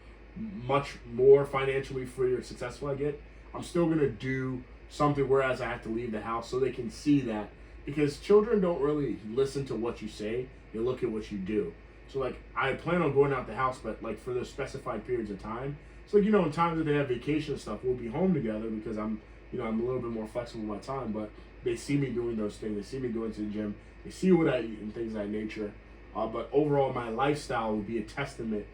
much more financially free or successful I get, I'm still going to do something whereas I have to leave the house so they can see that, because children don't really listen to what you say, they look at what you do. So like I plan on going out the house, but like for those specified periods of time. So like, in times that they have vacation and stuff, we'll be home together because I'm a little bit more flexible with my time, but they see me doing those things. They see me going to the gym. They see what I eat and things of that nature. But overall, my lifestyle will be a testament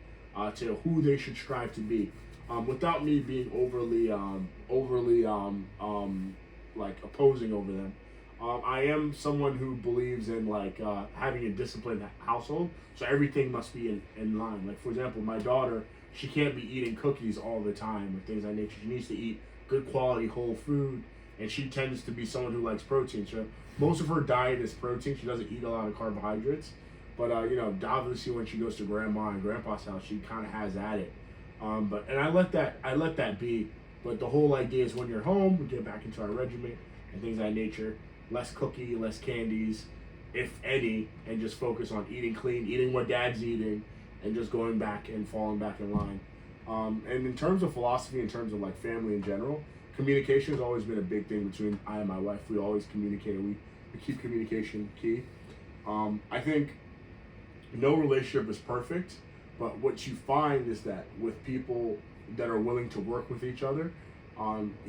to who they should strive to be, without me being overly like opposing over them. I am someone who believes in like having a disciplined household, so everything must be in line. Like for example, my daughter, she can't be eating cookies all the time or things of that nature. She needs to eat good quality whole food, and she tends to be someone who likes protein. So most of her diet is protein. She doesn't eat a lot of carbohydrates. But obviously when she goes to grandma and grandpa's house, she kind of has at it. And I let that be. But the whole idea is when you're home, we get back into our regiment and things of that nature. Less cookie, less candies, if any, and just focus on eating clean, eating what dad's eating, and just going back and falling back in line. And in terms of philosophy, in terms of like family in general, communication has always been a big thing between I and my wife. We always communicate. We keep communication key. I think no relationship is perfect, but what you find is that with people that are willing to work with each other,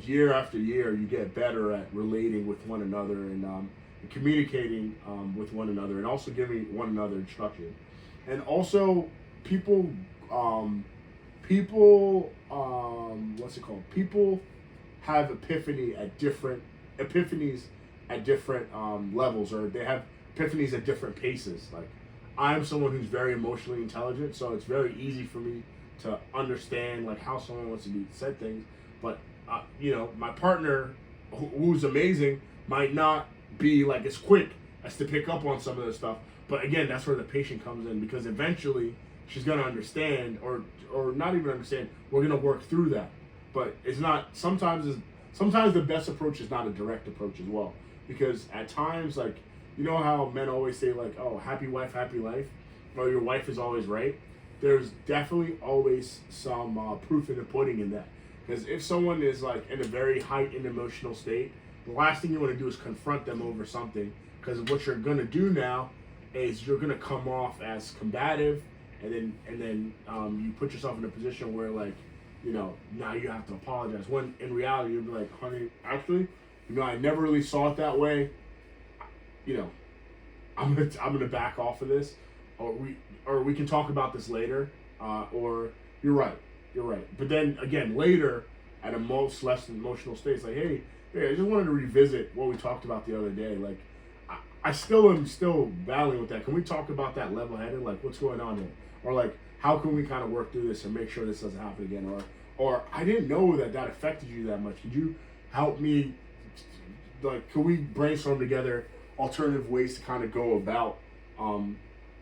year after year, you get better at relating with one another and communicating with one another, and also giving one another instruction. And also, people, what's it called? People have epiphanies at different levels, or they have epiphanies at different paces. Like, I'm someone who's very emotionally intelligent, so it's very easy for me to understand like how someone wants to be said things. But my partner, who's amazing, might not be like as quick as to pick up on some of this stuff. But again, that's where the patient comes in, because eventually she's gonna understand, or not even understand. We're gonna work through that. But it's not. Sometimes the best approach is not a direct approach as well, because at times, like, you know how men always say like, oh, happy wife, happy life, or your wife is always right. There's definitely always some proof in the pudding in that. Because if someone is like in a very heightened emotional state, the last thing you want to do is confront them over something. Because what you're gonna do now is you're gonna come off as combative, and then you put yourself in a position where like, now you have to apologize. When in reality you'll be like, honey, actually, I never really saw it that way. I'm gonna back off of this, or we can talk about this later, or you're right. But then again, later, at a less emotional state, it's like, hey, I just wanted to revisit what we talked about the other day. Like, I still am battling with that. Can we talk about that level-headed? Like, what's going on here? Or like, how can we kind of work through this and make sure this doesn't happen again? Or I didn't know that affected you that much. Could you help me? Like, can we brainstorm together alternative ways to kind of go about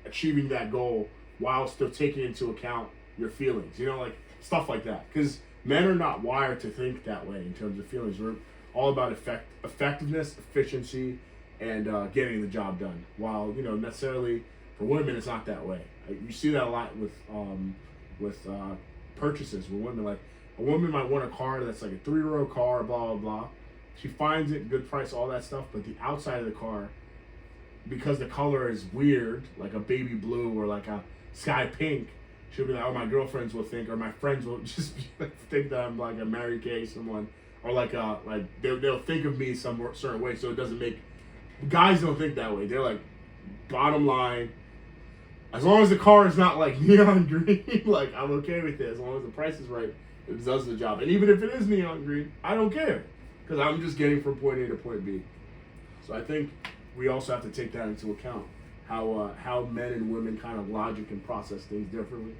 achieving that goal while still taking into account your feelings? Like stuff like that. Because men are not wired to think that way in terms of feelings. We're all about effectiveness, efficiency, and getting the job done. While necessarily for women, it's not that way. You see that a lot with purchases. With women, like a woman might want a car that's like a 3-row car, blah blah blah. She finds it, good price, all that stuff, but the outside of the car, because the color is weird, like a baby blue or like a sky pink, she'll be like, oh, my girlfriends will think, or my friends will just think that I'm like a Mary Kay someone, or like they'll think of me some certain way, so it doesn't make, guys don't think that way. They're like, bottom line, as long as the car is not like neon green, like I'm okay with it. As long as the price is right, it does the job. And even if it is neon green, I don't care, because I'm just getting from point A to point B. So I think we also have to take that into account, how men and women kind of logic and process things differently.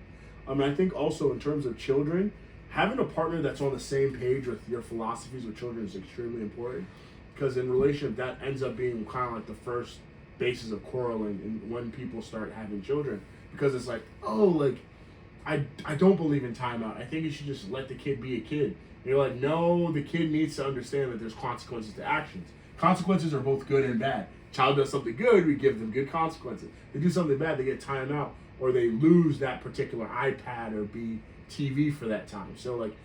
I think also in terms of children, having a partner that's on the same page with your philosophies with children is extremely important, because in relationship that ends up being kind of like the first basis of quarreling and when people start having children, because it's like, oh, like I don't believe in timeout. I think you should just let the kid be a kid. And you're like, no, the kid needs to understand that there's consequences to actions. Consequences are both good and bad. Child does something good, we give them good consequences. They do something bad, they get timed out, or they lose that particular iPad or TV for that time. So like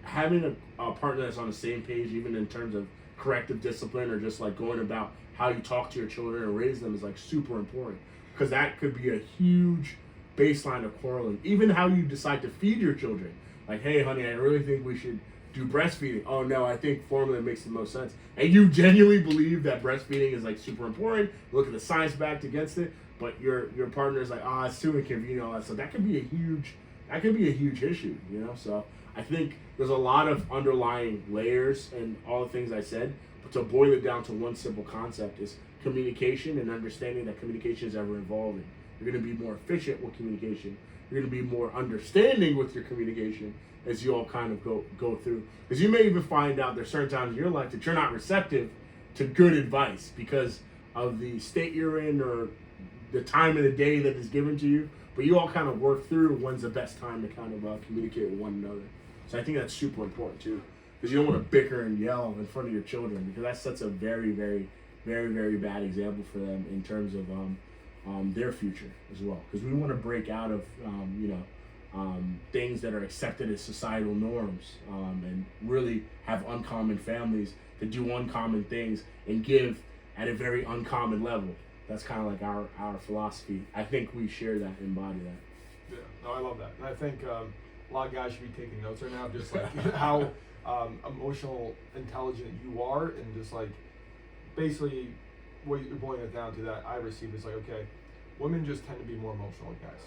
having a partner that's on the same page, even in terms of corrective discipline or just like going about how you talk to your children and raise them, is like super important, because that could be a huge baseline of quarreling. Even how you decide to feed your children. Like, hey, honey, I really think we should do breastfeeding. Oh no, I think formula makes the most sense. And you genuinely believe that breastfeeding is like super important. Look at the science backed against it, but your partner is like, it's too inconvenient, all that. So that could be a huge issue, So I think there's a lot of underlying layers in all the things I said, but to boil it down to one simple concept is communication, and understanding that communication is ever evolving. You're going to be more efficient with communication. You're going to be more understanding with your communication as you all kind of go through. Because you may even find out there's certain times in your life that you're not receptive to good advice because of the state you're in or the time of the day that is given to you. But you all kind of work through when's the best time to kind of communicate with one another. So I think that's super important too. Because you don't want to bicker and yell in front of your children, because that sets a very, very, very, very bad example for them in terms of their future as well. Because we want to break out of things that are accepted as societal norms, and really have uncommon families that do uncommon things and give at a very uncommon level. That's kind of like our philosophy. I think we share that, embody that. Yeah, no, I love that. And I think a lot of guys should be taking notes right now, just like how emotional intelligent you are, and just like basically what you're boiling it down to that I receive is like, okay, women just tend to be more emotional than guys.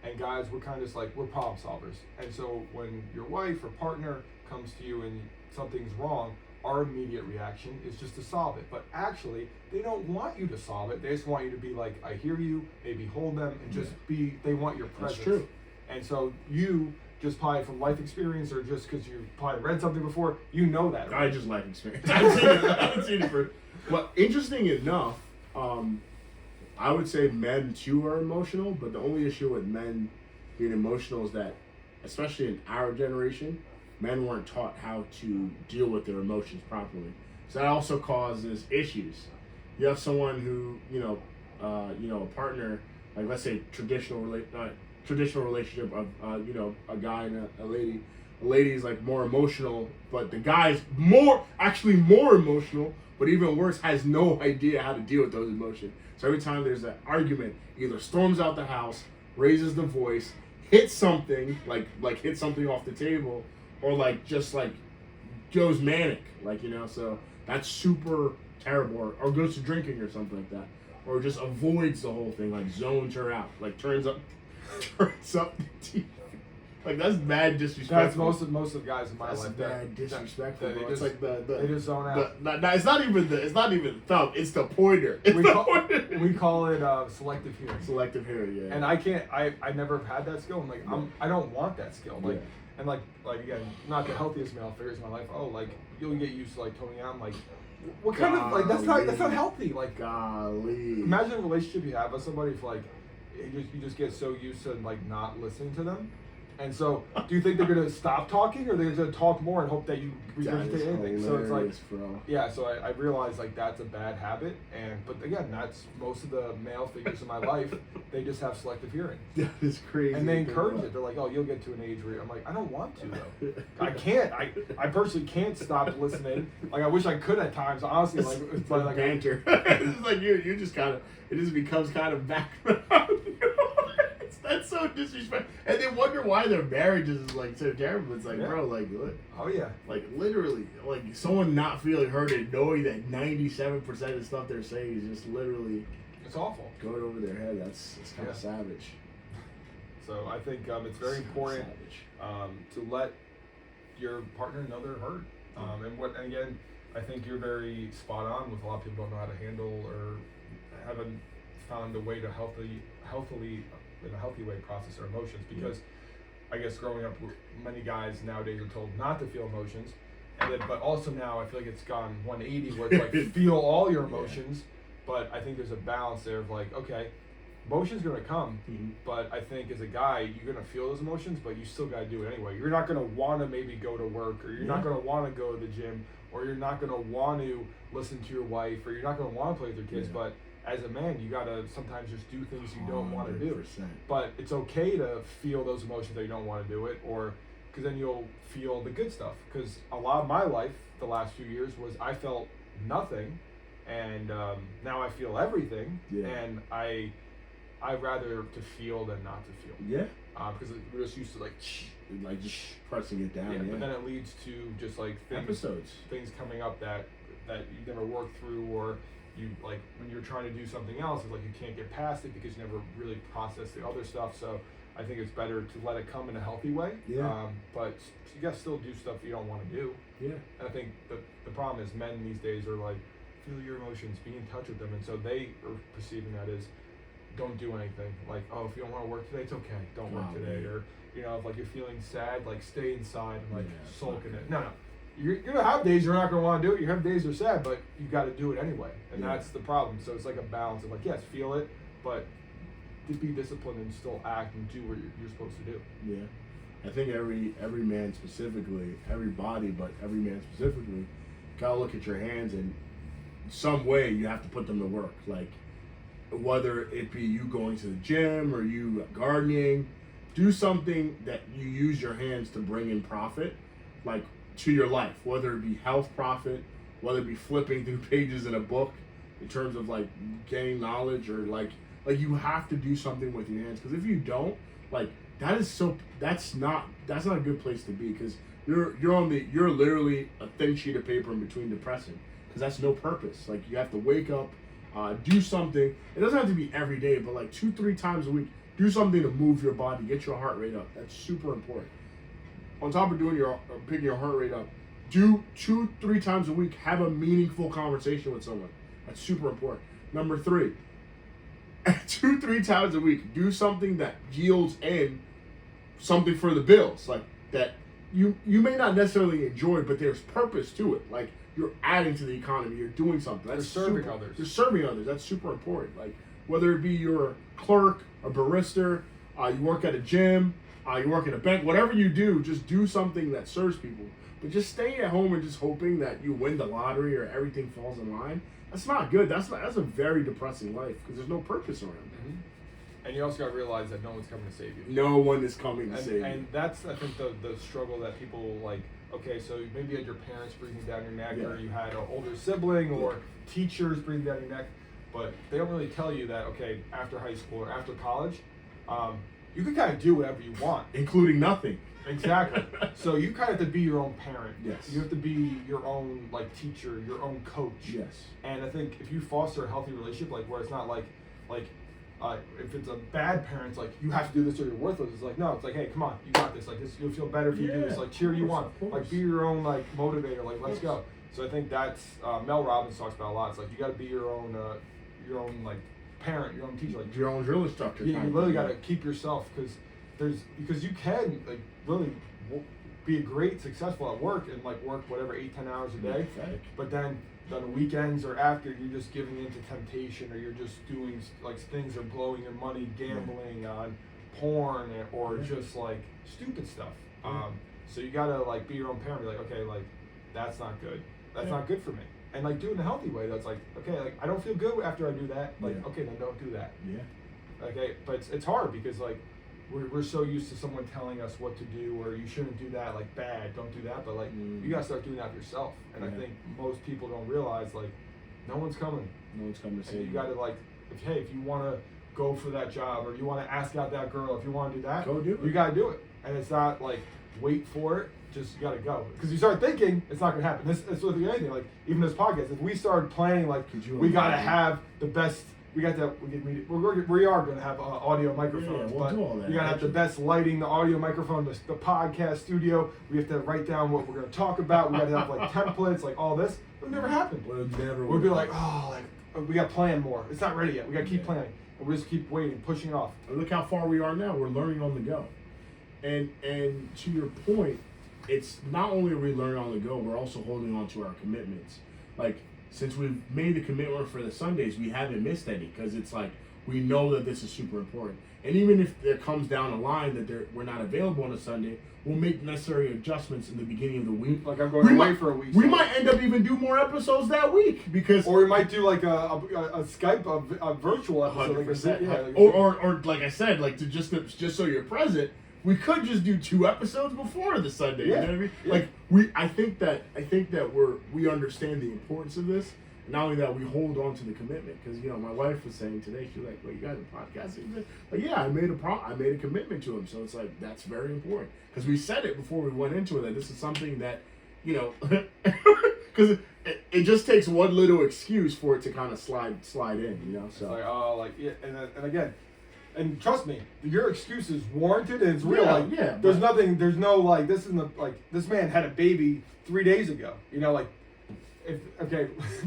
And guys, we're kind of just like, we're problem solvers. And so when your wife or partner comes to you and something's wrong, our immediate reaction is just to solve it. But actually, they don't want you to solve it. They just want you to be like, I hear you, maybe hold them, and just be, they want your presence. That's true. And so you, just probably from life experience or just because you probably read something before, you know that. Right? I just life experience. I haven't seen it for. But interesting enough, I would say men too are emotional, but the only issue with men being emotional is that, especially in our generation, men weren't taught how to deal with their emotions properly. So that also causes issues. You have someone who, a partner, like let's say traditional relationship of, a guy and a lady. The lady's like more emotional, but the guy's more emotional, but even worse, has no idea how to deal with those emotions. So every time there's an argument, either storms out the house, raises the voice, hits something, like hits something off the table, or like just like goes manic, so that's super terrible, or goes to drinking or something like that, or just avoids the whole thing, like zones her out, like turns up the TV. Like that's bad disrespectful. That's most of the guys in my life. That's bad disrespectful. It's like they just zone out. It's not even the thumb. It's the pointer. We call it selective hearing. Selective hearing, yeah. And I never have had that skill. I'm like, I don't want that skill. Like, yeah. And like again, not the healthiest male figures in my life. Oh, like you'll get used to like toning out. I'm like, what kind of like that's not healthy. Like, golly. Imagine a relationship you have with somebody if like you just get so used to like not listening to them. And so, do you think they're gonna stop talking, or they're gonna talk more and hope that you regurgitate anything? So it's like, bro. Yeah. So I realized like that's a bad habit, but again, that's most of the male figures in my life. They just have selective hearing. That is crazy. And they encourage it. They're like, oh, you'll get to an age where I'm like, I don't want to though. I can't. I personally can't stop listening. Like I wish I could at times. Honestly, like it's like banter. It's like you just kind of it just becomes kind of background. That's so disrespectful, and they wonder why their marriages is like so terrible. It's like, bro, like, look, oh yeah, like literally, like someone not feeling heard and knowing that 97% of the stuff they're saying is just literally, it's awful, going over their head. It's kind of savage. So I think it's very important to let your partner know they're hurt. And again, I think you're very spot on with a lot of people don't know how to handle or haven't found a way to healthily in a healthy way process their emotions, because I guess growing up many guys nowadays are told not to feel emotions, and then, but also now I feel like it's gone 180 where it's like feel all your emotions, but I think there's a balance there of like, okay, emotions gonna come, but I think as a guy you're gonna feel those emotions, but you still gotta do it anyway. You're not gonna want to maybe go to work, or you're not gonna want to go to the gym, or you're not gonna want to listen to your wife, or you're not gonna want to play with your kids, but as a man, you gotta sometimes just do things you don't want to do. But it's okay to feel those emotions that you don't want to do it, or because then you'll feel the good stuff. Because a lot of my life, the last few years, was I felt nothing, and now I feel everything, and I'd rather to feel than not to feel. Yeah. Because we're just used to like just pressing it down. Yeah. But then it leads to just like things coming up that you never worked through, or you like when you're trying to do something else, it's like you can't get past it because you never really process the other stuff. So I think it's better to let it come in a healthy way. Yeah. But you gotta still do stuff you don't want to do. Yeah. And I think the problem is men these days are like, feel your emotions, be in touch with them, and so they are perceiving that as don't do anything. Like, oh, if you don't want to work today, it's okay. Don't work today. Or if like you're feeling sad, like stay inside and like sulk in it. No. You're gonna have days you're not gonna want to do it. You have days you're sad, but you got to do it anyway, and that's the problem. So it's like a balance of like, yes, feel it, but to be disciplined and still act and do what you're supposed to do. Yeah, I think every man specifically, everybody, but every man specifically, gotta look at your hands, and some way you have to put them to work. Like whether it be you going to the gym or you gardening, do something that you use your hands to bring in profit, like to your life, whether it be health profit, whether it be flipping through pages in a book in terms of like gaining knowledge, or like you have to do something with your hands, because if you don't, like that's not a good place to be, because you're literally a thin sheet of paper in between depressing, because that's no purpose. Like you have to wake up, do something. It doesn't have to be every day, but like 2-3 times a week, do something to move your body, get your heart rate up. That's super important. On top of picking your heart rate up, do 2-3 times a week, have a meaningful conversation with someone. That's super important. Number 3, 2-3 times a week, do something that yields in something for the bills, like that you may not necessarily enjoy, but there's purpose to it. Like you're adding to the economy, you're doing something. That's You're serving others. You're serving others. That's super important. Like whether it be you're a clerk, a barista, you work at a gym, you work at a bank, whatever you do, just do something that serves people. But just staying at home and just hoping that you win the lottery or everything falls in line, that's not good. That's a very depressing life, because there's no purpose around it. Mm-hmm. And you also got to realize that no one's coming to save you. No one is coming to save you. And that's, I think, the struggle that people like. Okay, so maybe you had your parents breathing down your neck, or you had an older sibling, or teachers breathing down your neck, but they don't really tell you that, okay, after high school or after college, you can kind of do whatever you want. Including nothing. Exactly. So you kind of have to be your own parent. Yes. You have to be your own teacher, your own coach. Yes. And I think if you foster a healthy relationship, where it's not if it's a bad parent, it's like you have to do this or you're worthless. It's like, no, it's like, hey, come on, you got this. Like this, you'll feel better if you do this. Like cheer you on. Like be your own motivator. Like let's go. So I think that's Mel Robbins talks about a lot. It's like you got to be your own parent, your own teacher, your own drill instructor. You really got to keep yourself, because you can really be a great successful at work and work whatever 8-10 hours a day, but then on the weekends or after, you're just giving into temptation, or you're just doing things, or blowing your money gambling on porn, or just stupid stuff. So you gotta be your own parent. Be like, okay, that's not good. That's not good for me. And do it in a healthy way. That's okay, I don't feel good after I do that. Okay, then don't do that. Yeah. Okay, but it's hard because we're so used to someone telling us what to do, or you shouldn't do that, bad, don't do that. But you gotta start doing that for yourself. And I think most people don't realize no one's coming. No one's coming to save you. You gotta if you wanna go for that job, or you wanna ask out that girl, if you wanna do that, go do it. You gotta do it. And it's not wait for it. Just you gotta go, because you start thinking it's not gonna happen. It's with anything. Even this podcast, if we start playing we gotta have the best. We are going to have audio microphones, we'll do all that. You got to have the best lighting, the audio microphone, the podcast studio. We have to write down what we're going to talk about. We got to have templates, all this. It would never happen. We'd be we got to plan more. It's not ready yet. We got to keep planning. And we just keep waiting, pushing off. Look how far we are now. We're learning on the go. And to your point, it's not only are we learning on the go, we're also holding on to our commitments. Since we've made the commitment for the Sundays, we haven't missed any, because it's we know that this is super important. And even if there comes down a line that we're not available on a Sunday, we'll make necessary adjustments in the beginning of the week. I'm going away for a week. We might end up even do more episodes that week, because... Or we might do a Skype, a virtual episode. 100%. Or like I said, to just so you're present, we could just do 2 episodes before the Sunday. Yeah. You know what I mean? I think that we understand the importance of this. And not only that, we hold on to the commitment, because my wife was saying today, she's like, "Well, you guys are podcasting?" Yeah, I made a commitment to him. So it's that's very important, because we said it before we went into it, that this is something that because it just takes one little excuse for it to kind of slide in. So and again. And trust me, your excuse is warranted and it's real. There's nothing. There's no this isn't this man had a baby 3 days ago.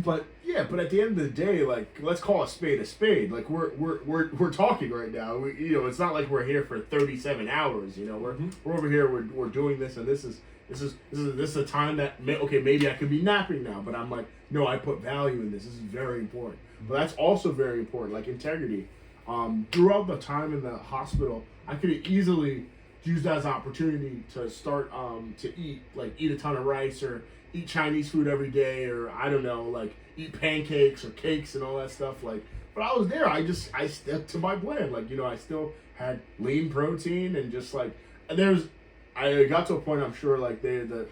But but at the end of the day, let's call a spade a spade. We're talking right now. It's not like we're here for 37 hours. We're over here. We're doing this, and this is a time that maybe I could be napping now, but I'm no, I put value in this. This is very important. But that's also very important, integrity. Throughout the time in the hospital, I could have easily used that as an opportunity to start to eat a ton of rice, or eat Chinese food every day, or I don't know, eat pancakes or cakes and all that stuff. But I was there. I stuck to my plan. Like, I still had lean protein and just like, and I got to a point, I'm sure, like the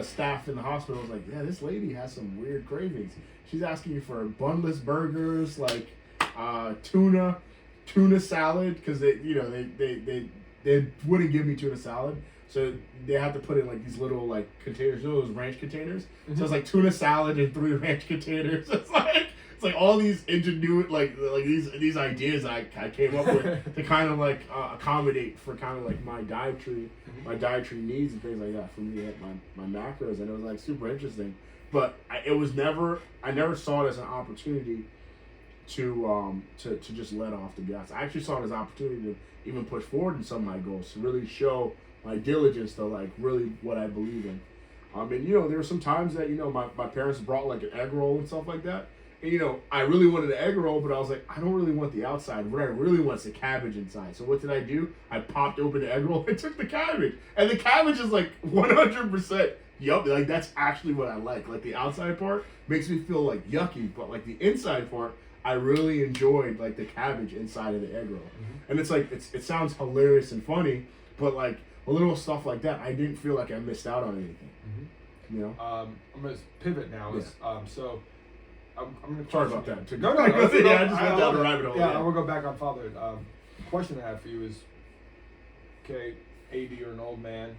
staff in the hospital was like, yeah, this lady has some weird cravings. She's asking you for bunless burgers, like tuna salad, because they wouldn't give me tuna salad, so they had to put in like these little like containers, those ranch containers. Mm-hmm. So it's like tuna salad and 3 ranch containers. It's like all these ingenuity, like these ideas I came up with to kind of like accommodate for kind of like my dietary needs and things like that for me to hit my macros, and it was like super interesting. But I never saw it as an opportunity to just let off the gas. I actually saw it as an opportunity to even push forward in some of my goals, to really show my diligence to like really what I believe in. And there were some times that my parents brought like an egg roll and stuff like that. And I really wanted an egg roll, but I was like, I don't really want the outside. What I really want is the cabbage inside. So what did I do? I popped open the egg roll and took the cabbage. And the cabbage is like 100% yup. Like that's actually what I like. Like the outside part makes me feel like yucky, but like the inside part, I really enjoyed like the cabbage inside of the egg roll. Mm-hmm. And it's like, it sounds hilarious and funny, but like a little stuff like that, I didn't feel like I missed out on anything. Mm-hmm. I'm going to pivot now. Yeah. So I'm going to sorry about that. No. Yeah, I just went down the rabbit hole. Yeah, I'm going to go back on fatherhood. The question I have for you is, okay, AD, you're an old man.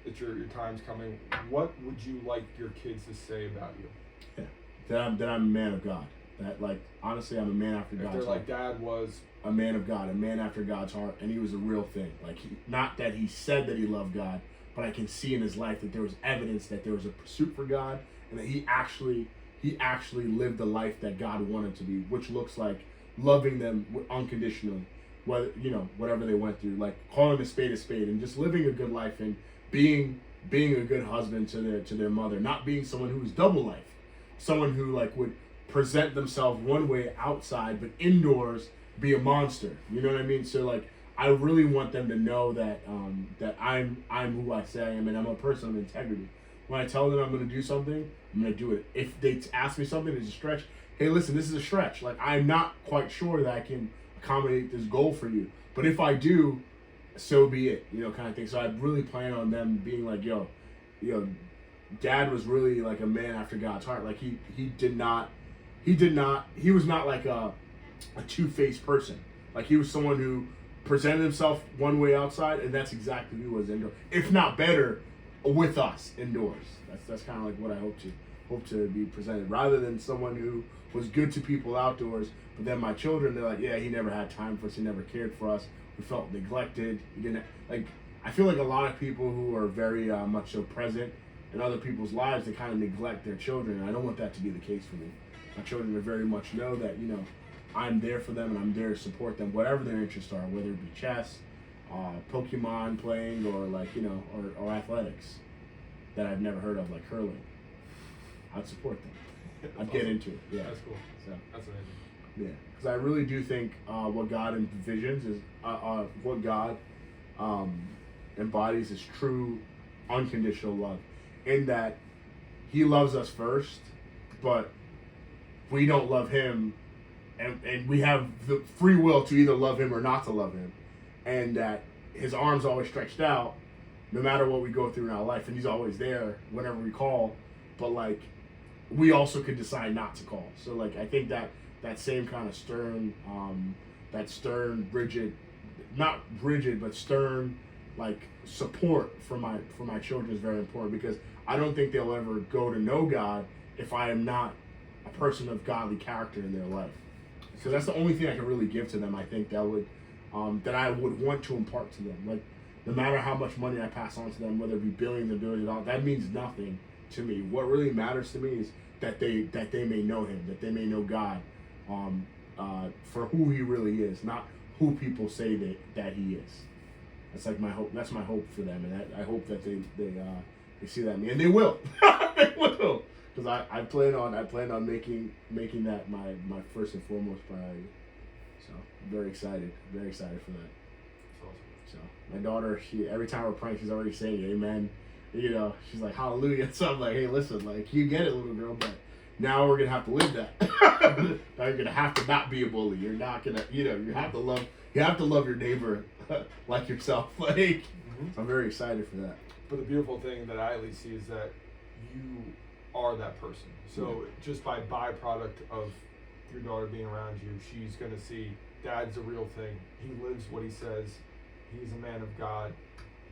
It's your time's coming. What would you like your kids to say about you? Yeah, that I'm a man of God. That like honestly, I'm a man after God's heart. They're like, Dad was a man of God, a man after God's heart, and he was a real thing. Like not that he said that he loved God, but I can see in his life that there was evidence that there was a pursuit for God, and that he actually lived the life that God wanted to be, which looks like loving them unconditionally, whatever they went through, like calling a spade, and just living a good life and being a good husband to their mother, not being someone who was double life, someone who like would present themselves one way outside, but indoors be a monster. You know what I mean? So like, I really want them to know that that I'm who I say I am, and I'm a person of integrity. When I tell them I'm going to do something, I'm going to do it. If they ask me something that's a stretch, hey, listen, this is a stretch. Like, I'm not quite sure that I can accommodate this goal for you, but if I do, so be it. Kind of thing. So I really plan on them being like, yo, Dad was really like a man after God's heart. Like he was not like a two-faced person. Like he was someone who presented himself one way outside, and that's exactly who he was indoors, if not better, with us indoors. That's kind of like what I hope to be presented, rather than someone who was good to people outdoors, but then my children, they're like, yeah, he never had time for us, he never cared for us, we felt neglected. He didn't like. I feel like a lot of people who are very much so present in other people's lives, they kind of neglect their children, and I don't want that to be the case for me. My children are very much know that I'm there for them, and I'm there to support them, whatever their interests are, whether it be chess, Pokemon playing, or like or athletics that I've never heard of, like hurling. I'd support them. I'd get into it. Yeah, that's cool. So that's amazing. Yeah, because I really do think what God envisions is what God embodies is true unconditional love, in that He loves us first, but we don't love Him, and we have the free will to either love Him or not to love Him, and that His arms always stretched out no matter what we go through in our life, and He's always there whenever we call, but like we also could decide not to call. So like I think that same kind of stern, rigid, not rigid, but stern, like support for my children is very important, because I don't think they'll ever go to know God if I am not a person of godly character in their life. So that's the only thing I can really give to them. I think that would, that I would want to impart to them. Like no matter how much money I pass on to them, whether it be billions or billions of dollars, that means nothing to me. What really matters to me is that they may know Him, that they may know God, for who He really is, not who people say that He is. That's like my hope. That's my hope for them, and I hope that they see that in me, and they will. They will, because I plan on making that my first and foremost priority. So I'm very excited for that. That's awesome. So my daughter, every time we're praying, she's already saying amen. She's like hallelujah. So I'm like, hey, listen, like you get it, little girl, but Now we're gonna have to live that. Now you're gonna have to not be a bully. You're not gonna, you have to love your neighbor like yourself. Like, so I'm very excited for that. But the beautiful thing that I at least see is that you are that person. So just by byproduct of your daughter being around you, she's gonna see Dad's a real thing. He lives what he says. He's a man of God.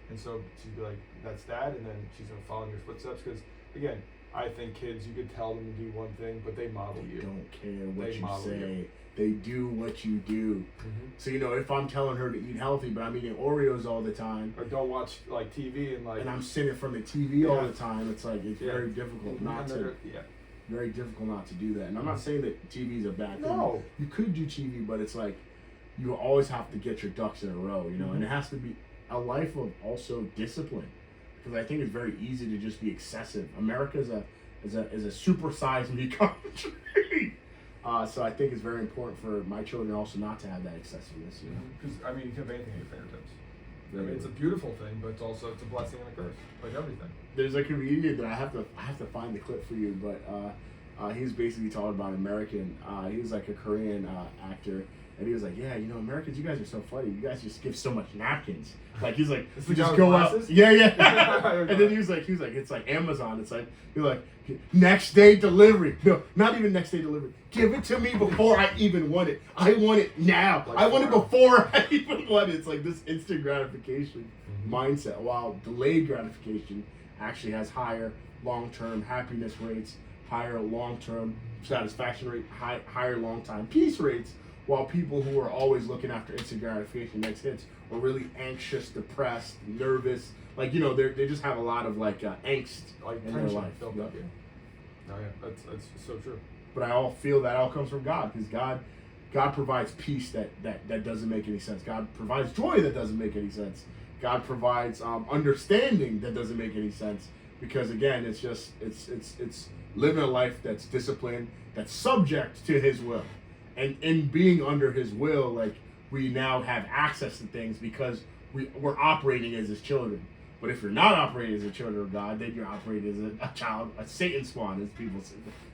And so she'd be like, that's Dad, and then she's gonna follow in your footsteps. Because again, I think kids, you could tell them to do one thing, but they model you. They don't care what They you model say. you. They do what you do. So if I'm telling her to eat healthy, but I'm eating Oreos all the time, or don't watch like TV and I'm sitting in front of the TV all the time, it's like very difficult very difficult not to do that. And I'm not saying that TV is a bad thing. No. You could do TV, but it's like you always have to get your ducks in a row, and it has to be a life of also discipline, because I think it's very easy to just be excessive. America is a supersized me country. So I think it's very important for my children also not to have that excessiveness. Because you can have anything at your fingertips. It's a beautiful thing, but it's a blessing and a curse, like everything. There's a comedian that I have to find the clip for you, but he's basically talking about American. He was like a Korean actor, and he was like, yeah, Americans, you guys are so funny. You guys just give so much napkins. Like he's like, you just go out. Yeah. And then he was like, it's like Amazon. It's like you're like next day delivery. No, not even next day delivery. Give it to me before I even want it. I want it now. Like I want it before I even want it. It's like this instant gratification mindset. While delayed gratification actually has higher long-term happiness rates, higher long-term satisfaction rate, higher long-time peace rates. While people who are always looking after instant gratification, next hits, are really anxious, depressed, nervous. Like, they just have a lot of angst in their life. Oh yeah, that's so true. But I feel that all comes from God, because God provides peace that doesn't make any sense. God provides joy that doesn't make any sense. God provides understanding that doesn't make any sense. Because again, it's living a life that's disciplined, that's subject to His will. And in being under His will, we now have access to things because we're operating as His children. But if you're not operating as a children of God, then you're operating as a child, a Satan spawn, as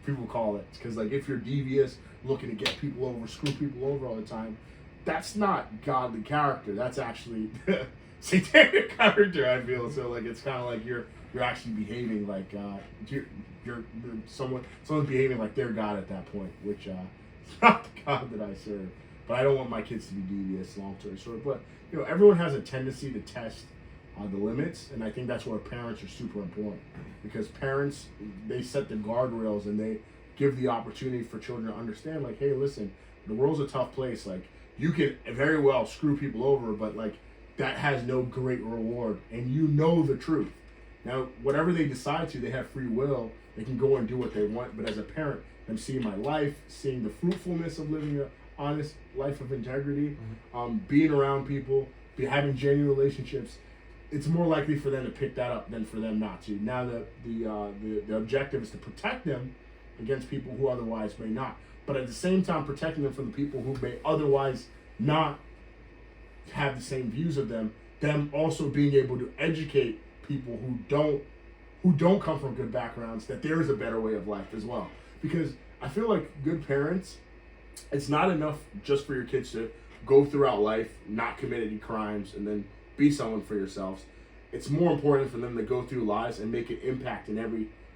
people call it. Because if you're devious, looking to get people over, screw people over all the time, that's not godly character. That's actually satanic character, I feel. So it's kind of like you're actually behaving like you're someone's behaving like they're God at that point, which it's not the God that I serve. But I don't want my kids to be devious, long story short. But everyone has a tendency to test the limits, and I think that's where parents are super important, because parents, they set the guardrails and they give the opportunity for children to understand, hey, listen, the world's a tough place. You can very well screw people over, but that has no great reward, and the truth. Now, whatever they decide to, they have free will. They can go and do what they want. But as a parent, I'm seeing my life, seeing the fruitfulness of living an honest life of integrity, being around people, having genuine relationships. It's more likely for them to pick that up than for them not to. Now, the objective is to protect them against people who otherwise may not. But at the same time, protecting them from the people who may otherwise not have the same views of them also being able to educate people who don't come from good backgrounds that there is a better way of life as well. Because I feel like good parents, it's not enough just for your kids to go throughout life, not commit any crimes, and then be someone for yourselves. It's more important for them to go through lives and make an impact in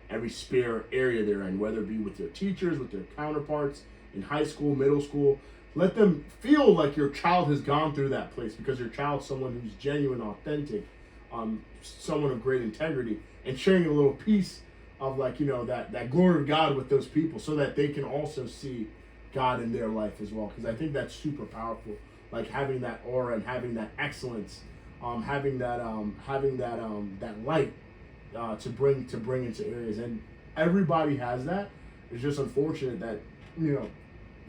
every spare area they're in, whether it be with their teachers, with their counterparts in high school, middle school. Let them feel like your child has gone through that place, because your child's someone who's genuine, authentic, someone of great integrity, and sharing a little piece of that glory of God with those people, so that they can also see God in their life as well. Because I think that's super powerful, having that aura and having that excellence, having that light to bring into areas. And everybody has that. It's just unfortunate that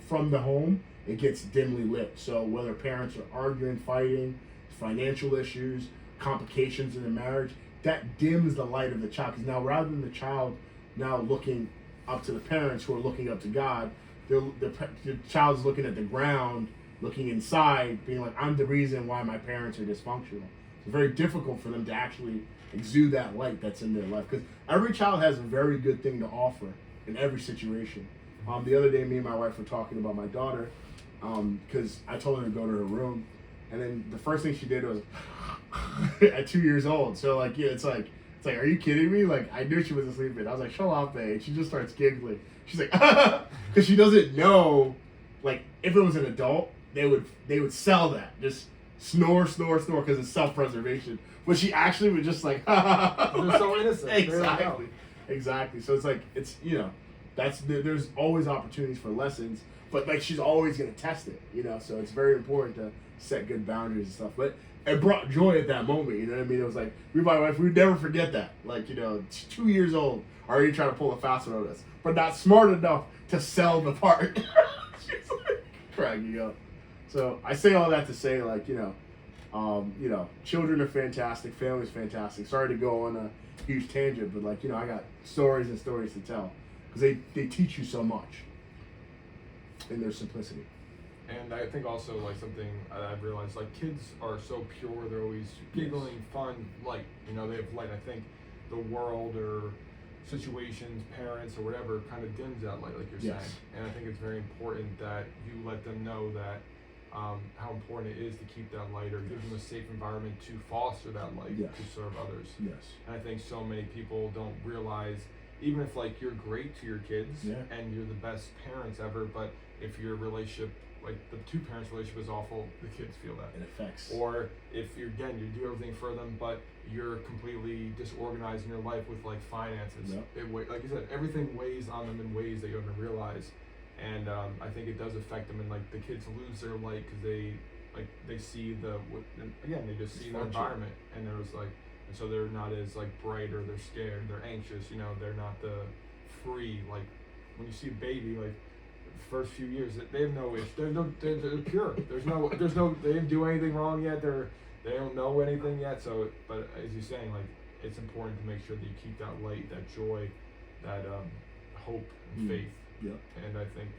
from the home it gets dimly lit. So whether parents are arguing, fighting, financial issues, complications in the marriage, that dims the light of the child. Because now, rather than the child now looking up to the parents who are looking up to God, the child is looking at the ground, looking inside, being like, I'm the reason why my parents are dysfunctional. It's very difficult for them to actually exude that light that's in their life. Because every child has a very good thing to offer, in every situation. The other day, me and my wife were talking about my daughter, because I told her to go to her room, and then the first thing she did was at 2 years old. So like, yeah, it's like, are you kidding me? Like, I knew she wasn't sleeping. I was like, shut up, babe. She just starts giggling. She's like, because she doesn't know, like, if it was an adult, they would sell that. Just snore, because it's self-preservation. But she actually would just like, they're so innocent. Exactly. So it's like, it's, you know, there's always opportunities for lessons, but like she's always gonna test it, you know. So it's very important to set good boundaries and stuff. But it brought joy at that moment, you know what I mean? It was like, my wife, we'd never forget that. Like, you know, 2 years old, already trying to pull a fast one on us, but not smart enough to sell the part. She's like cracking up. So I say all that to say, like, you know, children are fantastic, family's fantastic. Sorry to go on a huge tangent, but like, you know, I got stories and stories to tell. Because they teach you so much in their simplicity. And I think also, like, something I've realized, like, kids are so pure, they're always giggling, fun, light. You know, they have light. I think the world or situations, parents or whatever, kind of dims that light, like you're saying. And I think it's very important that you let them know that how important it is to keep that light, or give them a safe environment to foster that light to serve others. Yes. And I think so many people don't realize, even if like you're great to your kids and you're the best parents ever, but if your relationship, like the two parents relationship is awful, the kids feel that. It affects. Or if you do everything for them, but you're completely disorganized in your life with like finances. Like you said, everything weighs on them in ways that you don't even realize. And I think it does affect them, and like the kids lose their light because they see they just see the environment, and there's like, and so they're not as like bright, or they're scared, they're anxious, you know, they're not the free, like when you see a baby, like the first few years, they have no issue, they're pure, there's no, they didn't do anything wrong yet, they don't know anything yet. So, but as you're saying, like, it's important to make sure that you keep that light, that joy, that hope and faith. Yeah. And I think,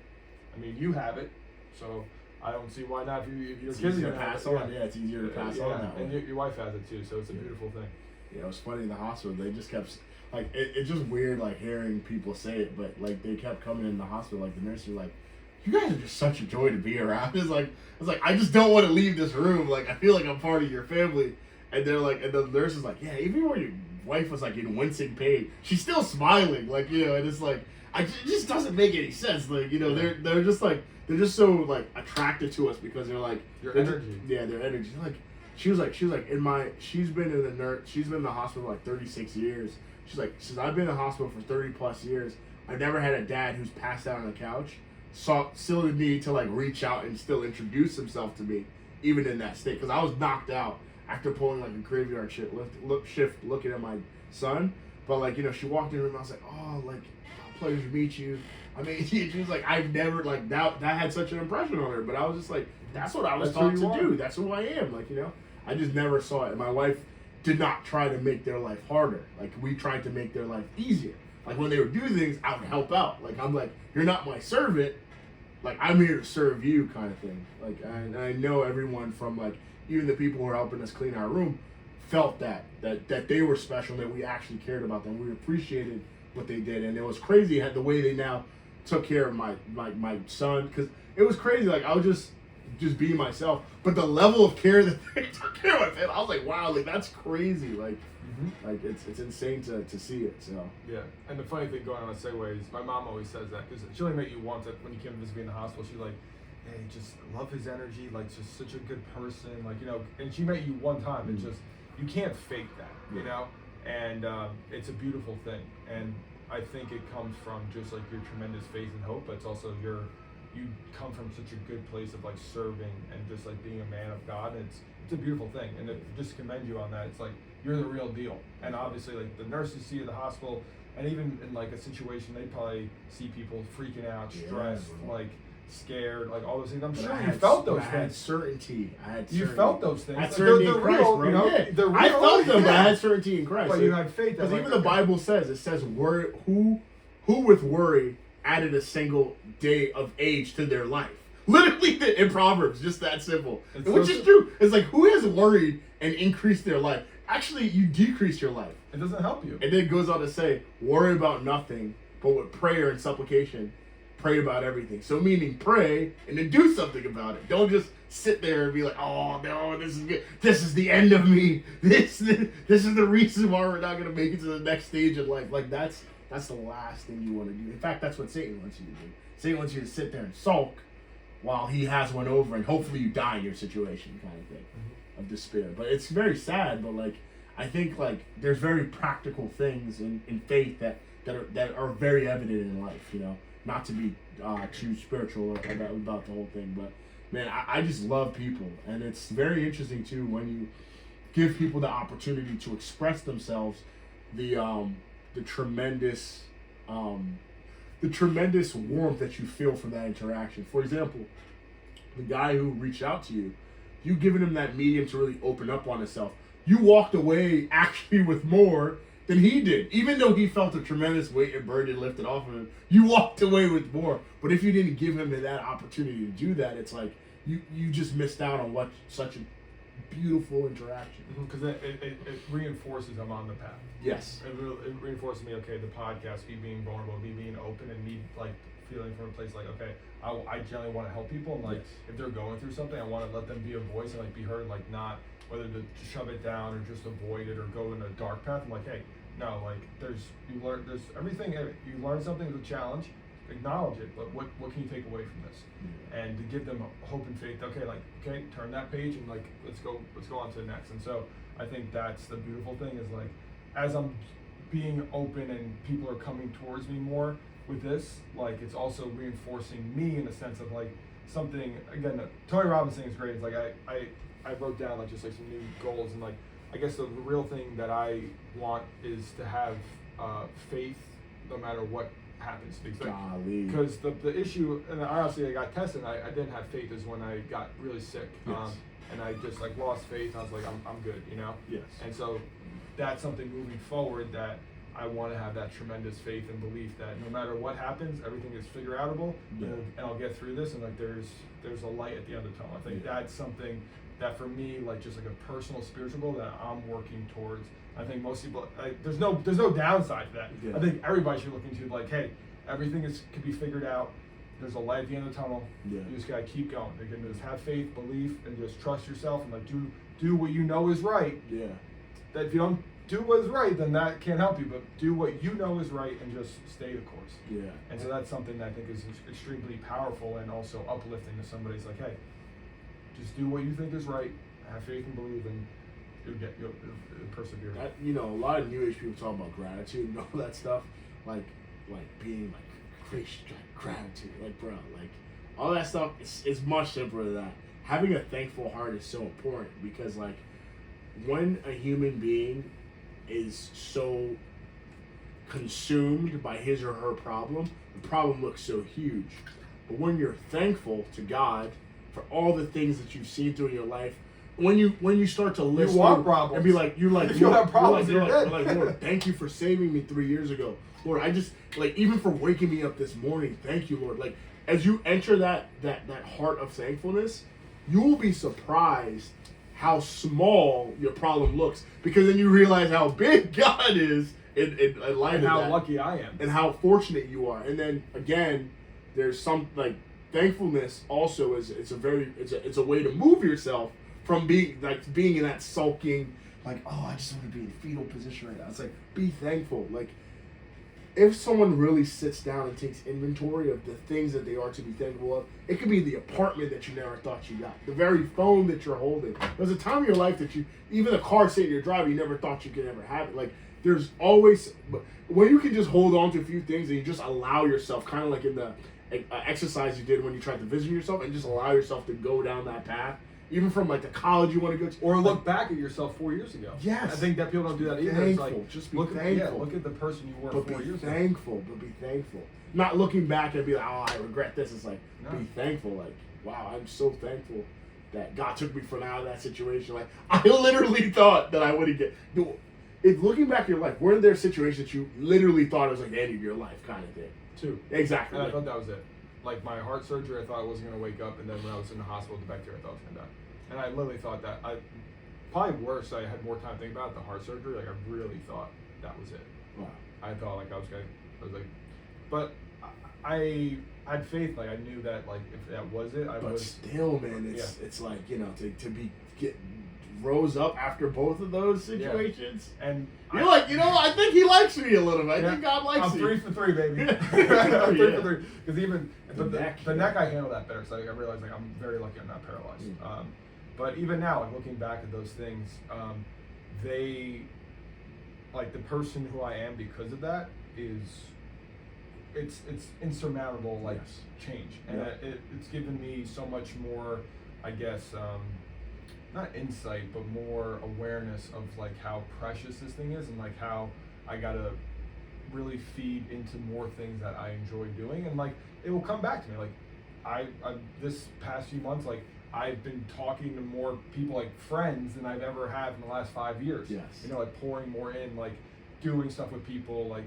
I mean, you have it, so I don't see why not. If your it's kids easier are to gonna pass have it, on. Yeah, it's easier to pass on that and way. your wife has it too, so it's a beautiful thing. Yeah, it was funny in the hospital. They just kept, like, it's just weird, like, hearing people say it, but like they kept coming in the hospital. Like the nurse was like, "You guys are just such a joy to be around." It's like, I just don't want to leave this room. Like, I feel like I'm part of your family. And they're like, and the nurse is like, "Yeah, even when your wife was like in wincing pain, she's still smiling." Like, you know, and it's like, it just doesn't make any sense. Like, you know, they're just like, they're just so like attracted to us because they're like your energy. Their energy. Like, she's been in the hospital like 36 years. She's like, since I've been in the hospital for 30 plus years, I've never had a dad who's passed out on the couch still the need to like reach out and still introduce himself to me, even in that state. Because I was knocked out after pulling like a graveyard shift looking at my son. But like, you know, she walked in the room and I was like, "Oh, like, pleasure to meet you." I mean, she was like, I've never, like, that had such an impression on her. But I was just like, that's what I was taught to do. That's who I am. Like, you know, I just never saw it. And my wife did not try to make their life harder. Like, we tried to make their life easier. Like, when they would do things, I would help out. Like, I'm like, you're not my servant. Like, I'm here to serve you, kind of thing. Like, and I know everyone from, like, even the people who are helping us clean our room felt that they were special, that we actually cared about them. We appreciated what they did. And it was crazy the way they now took care of my son, because it was crazy. Like, I would just be myself, but the level of care that they took care of my family, I was like, wow, like, that's crazy. Like, like it's insane to see it. So yeah. And the funny thing, going on a segue, is my mom always says that, because she only met you once when you came to visit me in the hospital. She's like, "Hey, just love his energy, like, just such a good person, like, you know." And she met you one time, and just, you can't fake that, you know. And it's a beautiful thing. And I think it comes from just like your tremendous faith and hope, but it's also you come from such a good place of like serving and just like being a man of God. And it's a beautiful thing. And just commend you on that. It's like, you're the real deal. And obviously, like, the nurses see you at the hospital, and even in like a situation, they probably see people freaking out, stressed, like scared, like all those things. I'm sure you felt those things. I had certainty. You felt those things. I had certainty in Christ, real, bro. you know, Yeah. I felt them, but I had certainty in Christ. But you had faith. Because even the Bible says, worry, who with worry added a single day of age to their life. Literally in Proverbs, just that simple. Which is true. It's like, who has worried and increased their life? Actually, you decrease your life. It doesn't help you. And then it goes on to say, worry about nothing, but with prayer and supplication, pray about everything. So meaning pray and then do something about it. Don't just sit there and be like, oh no, this is good. This is the end of me. This is the reason why we're not gonna make it to the next stage of life. Like that's the last thing you want to do. In fact, that's what Satan wants you to do. Satan wants you to sit there and sulk while he has one over, and hopefully you die in your situation, kind of thing, of despair. But it's very sad. But like I think like there's very practical things in faith that are very evident in life. You know, not to be too spiritual about the whole thing, but man, I just love people, and it's very interesting too when you give people the opportunity to express themselves. The tremendous warmth that you feel from that interaction. For example, the guy who reached out to you, you given him that medium to really open up on himself. You walked away actually with more than he did. Even though he felt a tremendous weight and burden lifted off of him, you walked away with more. But if you didn't give him that opportunity to do that, it's like you just missed out on what such a beautiful interaction. Because it reinforces I'm on the path. Yes. It reinforces me, okay, the podcast, me being vulnerable, me being open, and me like feeling from a place like, okay, I generally want to help people, and like if they're going through something, I want to let them be a voice and like be heard, like not whether to shove it down or just avoid it or go in a dark path. I'm like, hey, no, like there's everything. You learn something as a challenge, acknowledge it, but what can you take away from this? And to give them hope and faith. Okay, turn that page and like let's go on to the next. And so I think that's the beautiful thing is like as I'm being open and people are coming towards me more with this, like it's also reinforcing me in the sense of like something. Again, Tony Robbins thing is great. It's like I wrote down like just like some new goals, and like I guess the real thing that I want is to have faith no matter what happens. Because the issue, and honestly I got tested, and I didn't have faith is when I got really sick. Yes. And I just like lost faith. I was like, I'm good, you know? Yes. And so that's something moving forward that I want to have that tremendous faith and belief that no matter what happens, everything is figure outable, and I'll get through this, and like there's a light at the end of the tunnel. I think that's something that for me, like just like a personal spiritual goal that I'm working towards. I think most people, like, there's no downside to that. I think everybody should look into like, hey, everything could be figured out. There's a light at the end of the tunnel. You just gotta keep going. Again, just have faith, belief, and just trust yourself, and like do what you know is right. That if you don't do what is right, then that can't help you. But do what you know is right and just stay the course. And so that's something that I think is extremely powerful and also uplifting to somebody. It's like, hey, just do what you think is right. Have faith and believe, and you'll persevere. A lot of New Age people talk about gratitude and all that stuff, like being like gracious, gratitude, like bro, like all that stuff is much simpler than that. Having a thankful heart is so important because like when a human being is so consumed by his or her problem, the problem looks so huge. But when you're thankful to God for all the things that you've seen through your life, when you start to list problems and be like, you're like, if you have problems, you're like, Lord, thank you for saving me 3 years ago. Lord, I just like even for waking me up this morning, thank you, Lord. Like as you enter that heart of thankfulness, you will be surprised how small your problem looks, because then you realize how big God is in light of that. And how lucky I am. And how fortunate you are. And then again, there's some like thankfulness also it's a way to move yourself from being in that sulking, like, oh, I just want to be in a fetal position right now. It's like, be thankful. Like, if someone really sits down and takes inventory of the things that they are to be thankful of, it could be the apartment that you never thought you got, the very phone that you're holding. There's a time in your life that even the car seat you're driving, you never thought you could ever have it. Like, there's always, when you can just hold on to a few things and you just allow yourself, kind of like in the exercise you did when you tried to vision yourself, and just allow yourself to go down that path. Even from like the college you want to go to, or look back at yourself 4 years ago. Yes, I think that people don't do that either. Thankful. It's like, just be thankful. Look at the person you were 4 years ago. But be thankful. Not looking back and be like, oh, I regret this. It's like, be thankful. Like, wow, I'm so thankful that God took me from out of that situation. Like, I literally thought that I wouldn't get. If looking back at your life, weren't there situations you literally thought it was like the end of your life kind of thing? Two. Exactly. And I thought that was it. Like my heart surgery, I thought I wasn't going to wake up, and then when I was in the hospital with the bacteria, I thought I was going to die. And I literally thought that probably worse. I had more time to think about it, the heart surgery. Like I really thought that was it. Wow. I thought like I was like, but I had faith. Like I knew that like if that was it, I But would. still, man, it's like, you know, to get rose up after both of those situations. Yeah. And you're like, you know, I think he likes me a little bit. I yeah, think God likes me. I'm 3 for 3, baby. I'm 3 for 3. Because even the neck, I handle that better. So I realize like I'm very lucky I'm not paralyzed. But even now, like looking back at those things, they, like the person who I am because of that is, it's insurmountable, like change, and it's given me so much more, I guess, not insight, but more awareness of like how precious this thing is, and like how I gotta really feed into more things that I enjoy doing, and like it will come back to me. Like I this past few months, like I've been talking to more people, like friends, than I've ever had in the last 5 years. Yes. You know, like pouring more in, like doing stuff with people, like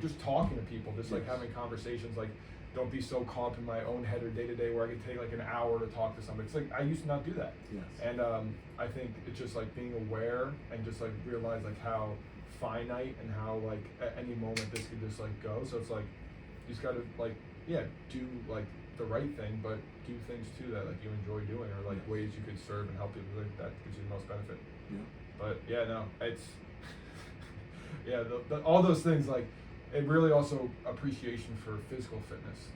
just talking to people, just like having conversations, like don't be so caught up in my own head or day to day where I can take like an hour to talk to somebody. It's like I used to not do that. Yes. And I think it's just like being aware and just like realize like how finite and how like at any moment this could just like go. So it's like you just gotta like do like the right thing, but do things too that like you enjoy doing, or like ways you could serve and help people. Like that gives you the most benefit. Yeah. But no, it's all those things, like it really also appreciation for physical fitness,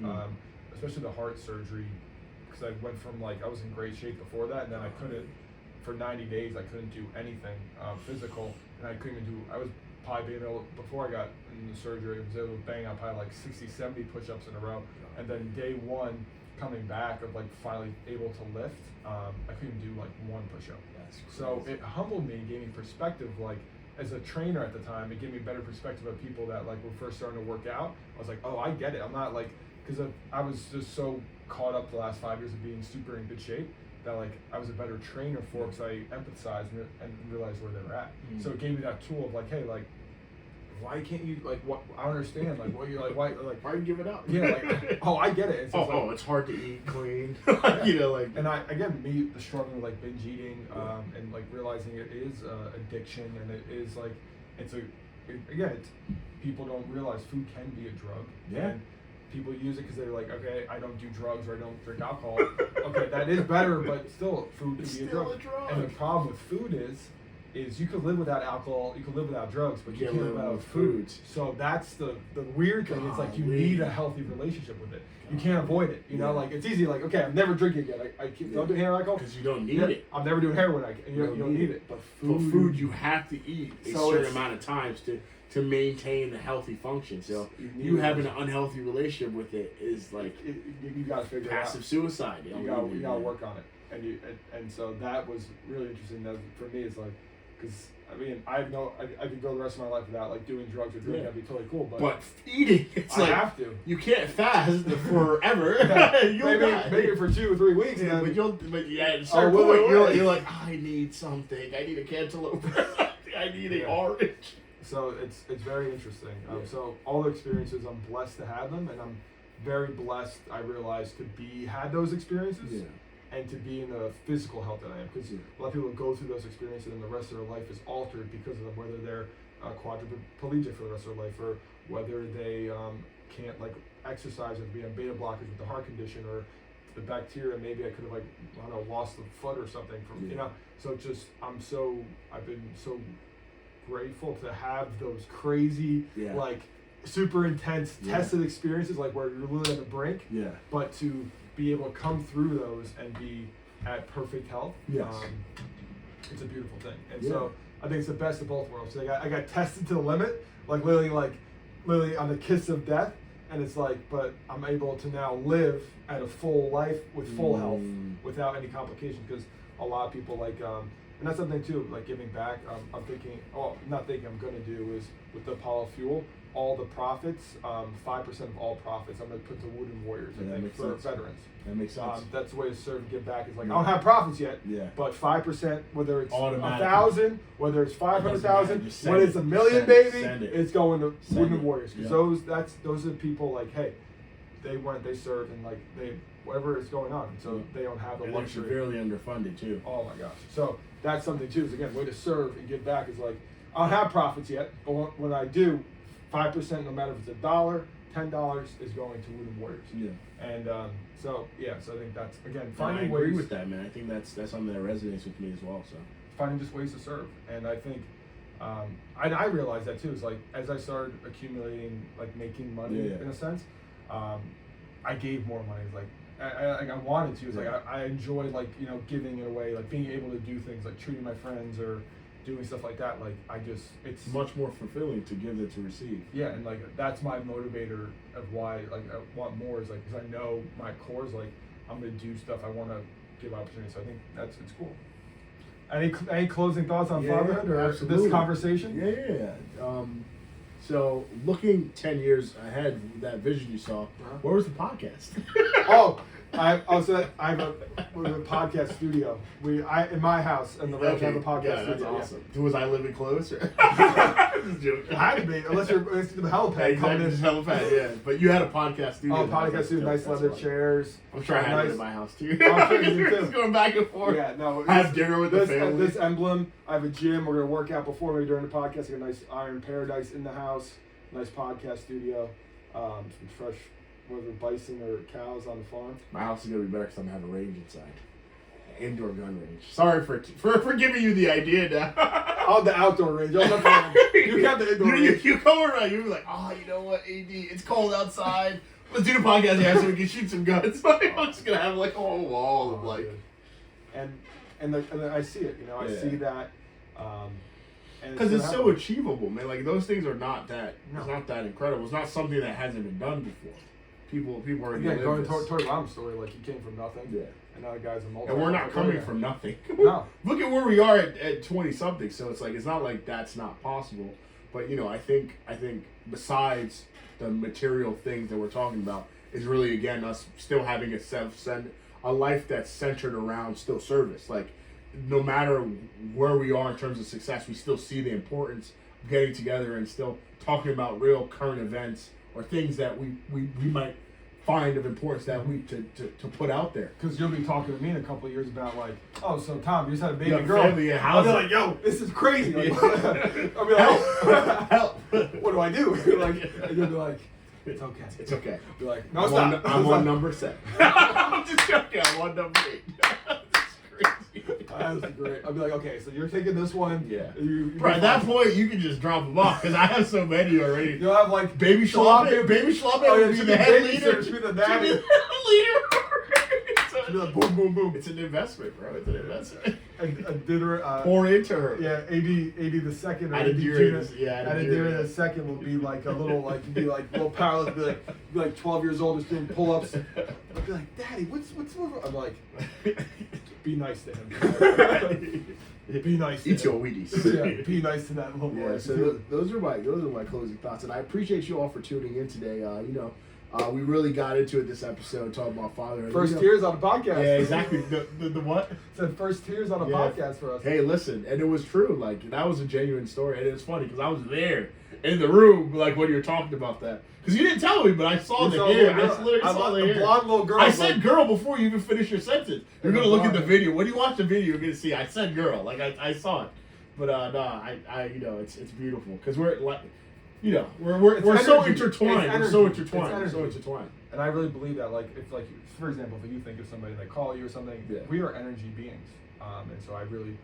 especially the heart surgery, because I went from like I was in great shape before that, and then I couldn't for 90 days I couldn't do anything physical, and I couldn't even do. I was probably being able, before I got in the surgery, I was able to bang out probably like 60-70 push-ups in a row, and then day one coming back of like finally able to lift, I couldn't do like one push-up. So it humbled me, gave me perspective, like as a trainer at the time, it gave me better perspective of people that like were first starting to work out. I was like, oh, I get it. I'm not like, because I was just so caught up the last 5 years of being super in good shape that like I was a better trainer for, because I empathized and realized where they were at. So it gave me that tool of like, hey, like, why can't you, like, what, I don't understand, like, what you're like, why you give it up? Yeah, like, oh, I get it. It's it's hard to eat clean. You know, like, and the struggling with like binge eating, and like realizing it is addiction, and it is like, it's people don't realize food can be a drug. Yeah. And people use it because they're like, okay, I don't do drugs or I don't drink alcohol. Okay, that is better, but still, food can be a drug. And the problem with food is you could live without alcohol, you could live without drugs, but you can't live without food. So that's the weird thing. It's like you need a healthy relationship with it. You can't avoid it. You know, like it's easy. Like, okay, I'm never drinking again. I don't do heroin alcohol because you don't need it. I'm never doing heroin. You don't need it. But food you have to eat a certain amount of times to maintain a healthy function. So you having an unhealthy relationship with it is like you got to figure it out. Passive suicide. You got to work on it. And so that was really interesting. That for me is like, because I mean I could go the rest of my life without like doing drugs or drinking. That'd be totally cool. But eating, it's like have to. You can't fast forever. maybe for 2 or 3 weeks. Yeah, you're like, I need something. I need a cantaloupe. I need an orange. So it's very interesting. So all the experiences, I'm blessed to have them, and I'm very blessed, I realized, to had those experiences. Yeah. And to be in the physical health that I am, because a lot of people go through those experiences and the rest of their life is altered because of them, whether they're quadriplegic for the rest of their life, or whether they can't like exercise or be on beta blockers with the heart condition, or the bacteria. Maybe I could have like lost a foot or something from So just I've been so grateful to have those crazy like super intense tested experiences, like where you're literally at the brink. Yeah. But to be able to come through those and be at perfect health, it's a beautiful thing. And so I think it's the best of both worlds. So I got tested to the limit, like literally on the kiss of death, and it's like, but I'm able to now live at a full life with full health without any complications, because a lot of people like, and that's something too, like giving back. I'm going to do is with the Apollo Fuel, all the profits, 5% of all profits, I'm going to put to Wounded Warriors, I think, for veterans. That makes sense. That's the way to serve and give back. Is like, I don't have profits yet, but 5%, whether it's 1,000, whether it's 500,000, whether it's $1 million, baby, it's going to Wounded Warriors. Because those are people like, hey, they serve, and like whatever is going on, so they don't have the luxury. They're severely underfunded too. Oh my gosh. So that's something too, is again, way to serve and give back is like, I don't have profits yet, but when I do, 5%, no matter if it's $1, $10 is going to Wooden Warriors. Yeah. And so I think that's, again, I finding agree ways with that, man. I think that's something that resonates with me as well. So finding just ways to serve. And I think and I realized that too. Is like as I started accumulating, like making money in a sense, I gave more money. It's like I wanted to. It's like I enjoy like giving it away, like being able to do things like treating my friends or doing stuff like that. Like it's much more fulfilling to give than to receive. Yeah, and like that's my motivator of why like I want more is like because I know my core is like I'm gonna do stuff. I want to give opportunities. So I think it's cool. Any closing thoughts on fatherhood or this conversation? Yeah. So looking 10 years ahead, that vision you saw, where was the podcast? I have a podcast studio. In my house in the ranch have a podcast studio. That's awesome. Yeah. Was I living close? Or? Just joking. It had to be, unless you're the helipad. Exactly, helipad. Yeah, but you had a podcast studio. Oh, podcast studio, nice leather chairs. I'm sure I had it in my house too. I'm sure you Just going back and forth. Yeah, no. I have dinner with the family. This emblem. I have a gym. We're gonna work out before, maybe during the podcast. I got a nice iron paradise in the house. Nice podcast studio. Some fresh. Whether bison or cows on the farm. My house is gonna be better because I'm gonna have a range inside, indoor gun range. Sorry for giving you the idea now. The outdoor range. You got the indoor range. You come around, you're like, you know what, AD, it's cold outside. Let's do the podcast here so we can shoot some guns. I'm just gonna have like a whole wall of like, and I see it. I see that. Because it's so achievable, man. Like those things are not that. No. It's not that incredible. It's not something that hasn't been done before. People are going to Rom's story, like he came from nothing. Yeah. And now the guy's a multi. And we're not coming from nothing. No. Look at where we are at 20 something. So it's like it's not like that's not possible. But I think besides the material things that we're talking about is really again us still having a life that's centered around still service. Like no matter where we are in terms of success, we still see the importance of getting together and still talking about real current events or things that we might find of importance that we to put out there. Because you'll be talking to me in a couple of years about like, so Tom, you just had a baby girl. Family, I'll be like, yo, this is crazy. Like, I'll be like, help. What do I do? And you'll be like, it's okay. It's okay. I'll be like, no, stop. I'm on number 7. I'm just joking. I'm on number 8. That's great. I'll be like, okay, so you're taking this one. Yeah. At that point, you can just drop them off because I have so many already. You'll have like Baby Schloppe. Baby Schloppe will be the head leader. She'll be the daddy. She'll be the leader. She'll be like, boom, boom, boom. It's an investment, bro. It's an investment. Pour into her. Yeah, AD the second. Adedire the second will be like a little little powerless. Be like 12 years old, just doing pull-ups. I'll be like, Daddy, what's over? I'm like, be nice to him. Be nice to him. Eat your Wheaties. Yeah, be nice to that little boy. Yeah, so those are my closing thoughts, and I appreciate you all for tuning in today. We really got into it this episode talking about fatherhood. First tears on a podcast. Yeah, exactly. The what? Said first tears on a podcast for us. Hey, listen, and it was true. Like that was a genuine story, and it was funny because I was there in the room, like when you were talking about that. Because you didn't tell me, but I saw the hair. I literally saw the hair. Blonde little girl. I said girl before you even finished your sentence. You're gonna look at the video. When you watch the video, you're gonna see I said girl. Like I saw it, but it's beautiful because we're like. We're so intertwined. We're so intertwined. And I really believe that, like, if, like, for example, if you think of somebody that call you or something, we are energy beings. And so I really,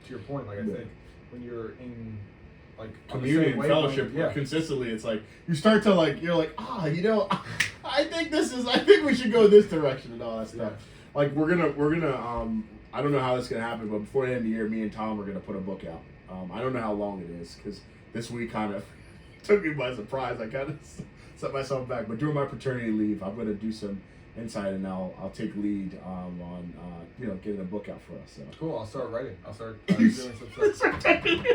to your point, like, I think when you're in, like, community and fellowship consistently, it's like, you start to, like, you're like, I think we should go this direction and all that stuff. Yeah. Like, we're gonna, I don't know how this is gonna happen, but before the end of the year, me and Tom are gonna put a book out. I don't know how long it is, because this week kind of took me by surprise. I kind of set myself back. But during my paternity leave, I'm going to do some insight, and I'll take lead on getting a book out for us. So. Cool. I'll start writing. I'll start doing some stuff.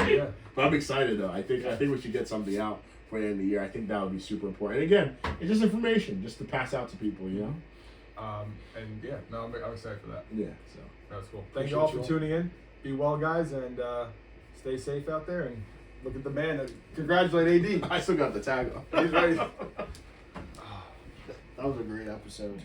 Yeah. But I'm excited though. I think we should get something out for the end of the year. I think that would be super important. And again, it's just information, just to pass out to people. I'm excited for that. Yeah. So that's cool. Thank you all for tuning in. Be well, guys, and stay safe out there. And look at the man. Congratulate AD. I still got the tag on. He's ready. That was a great episode.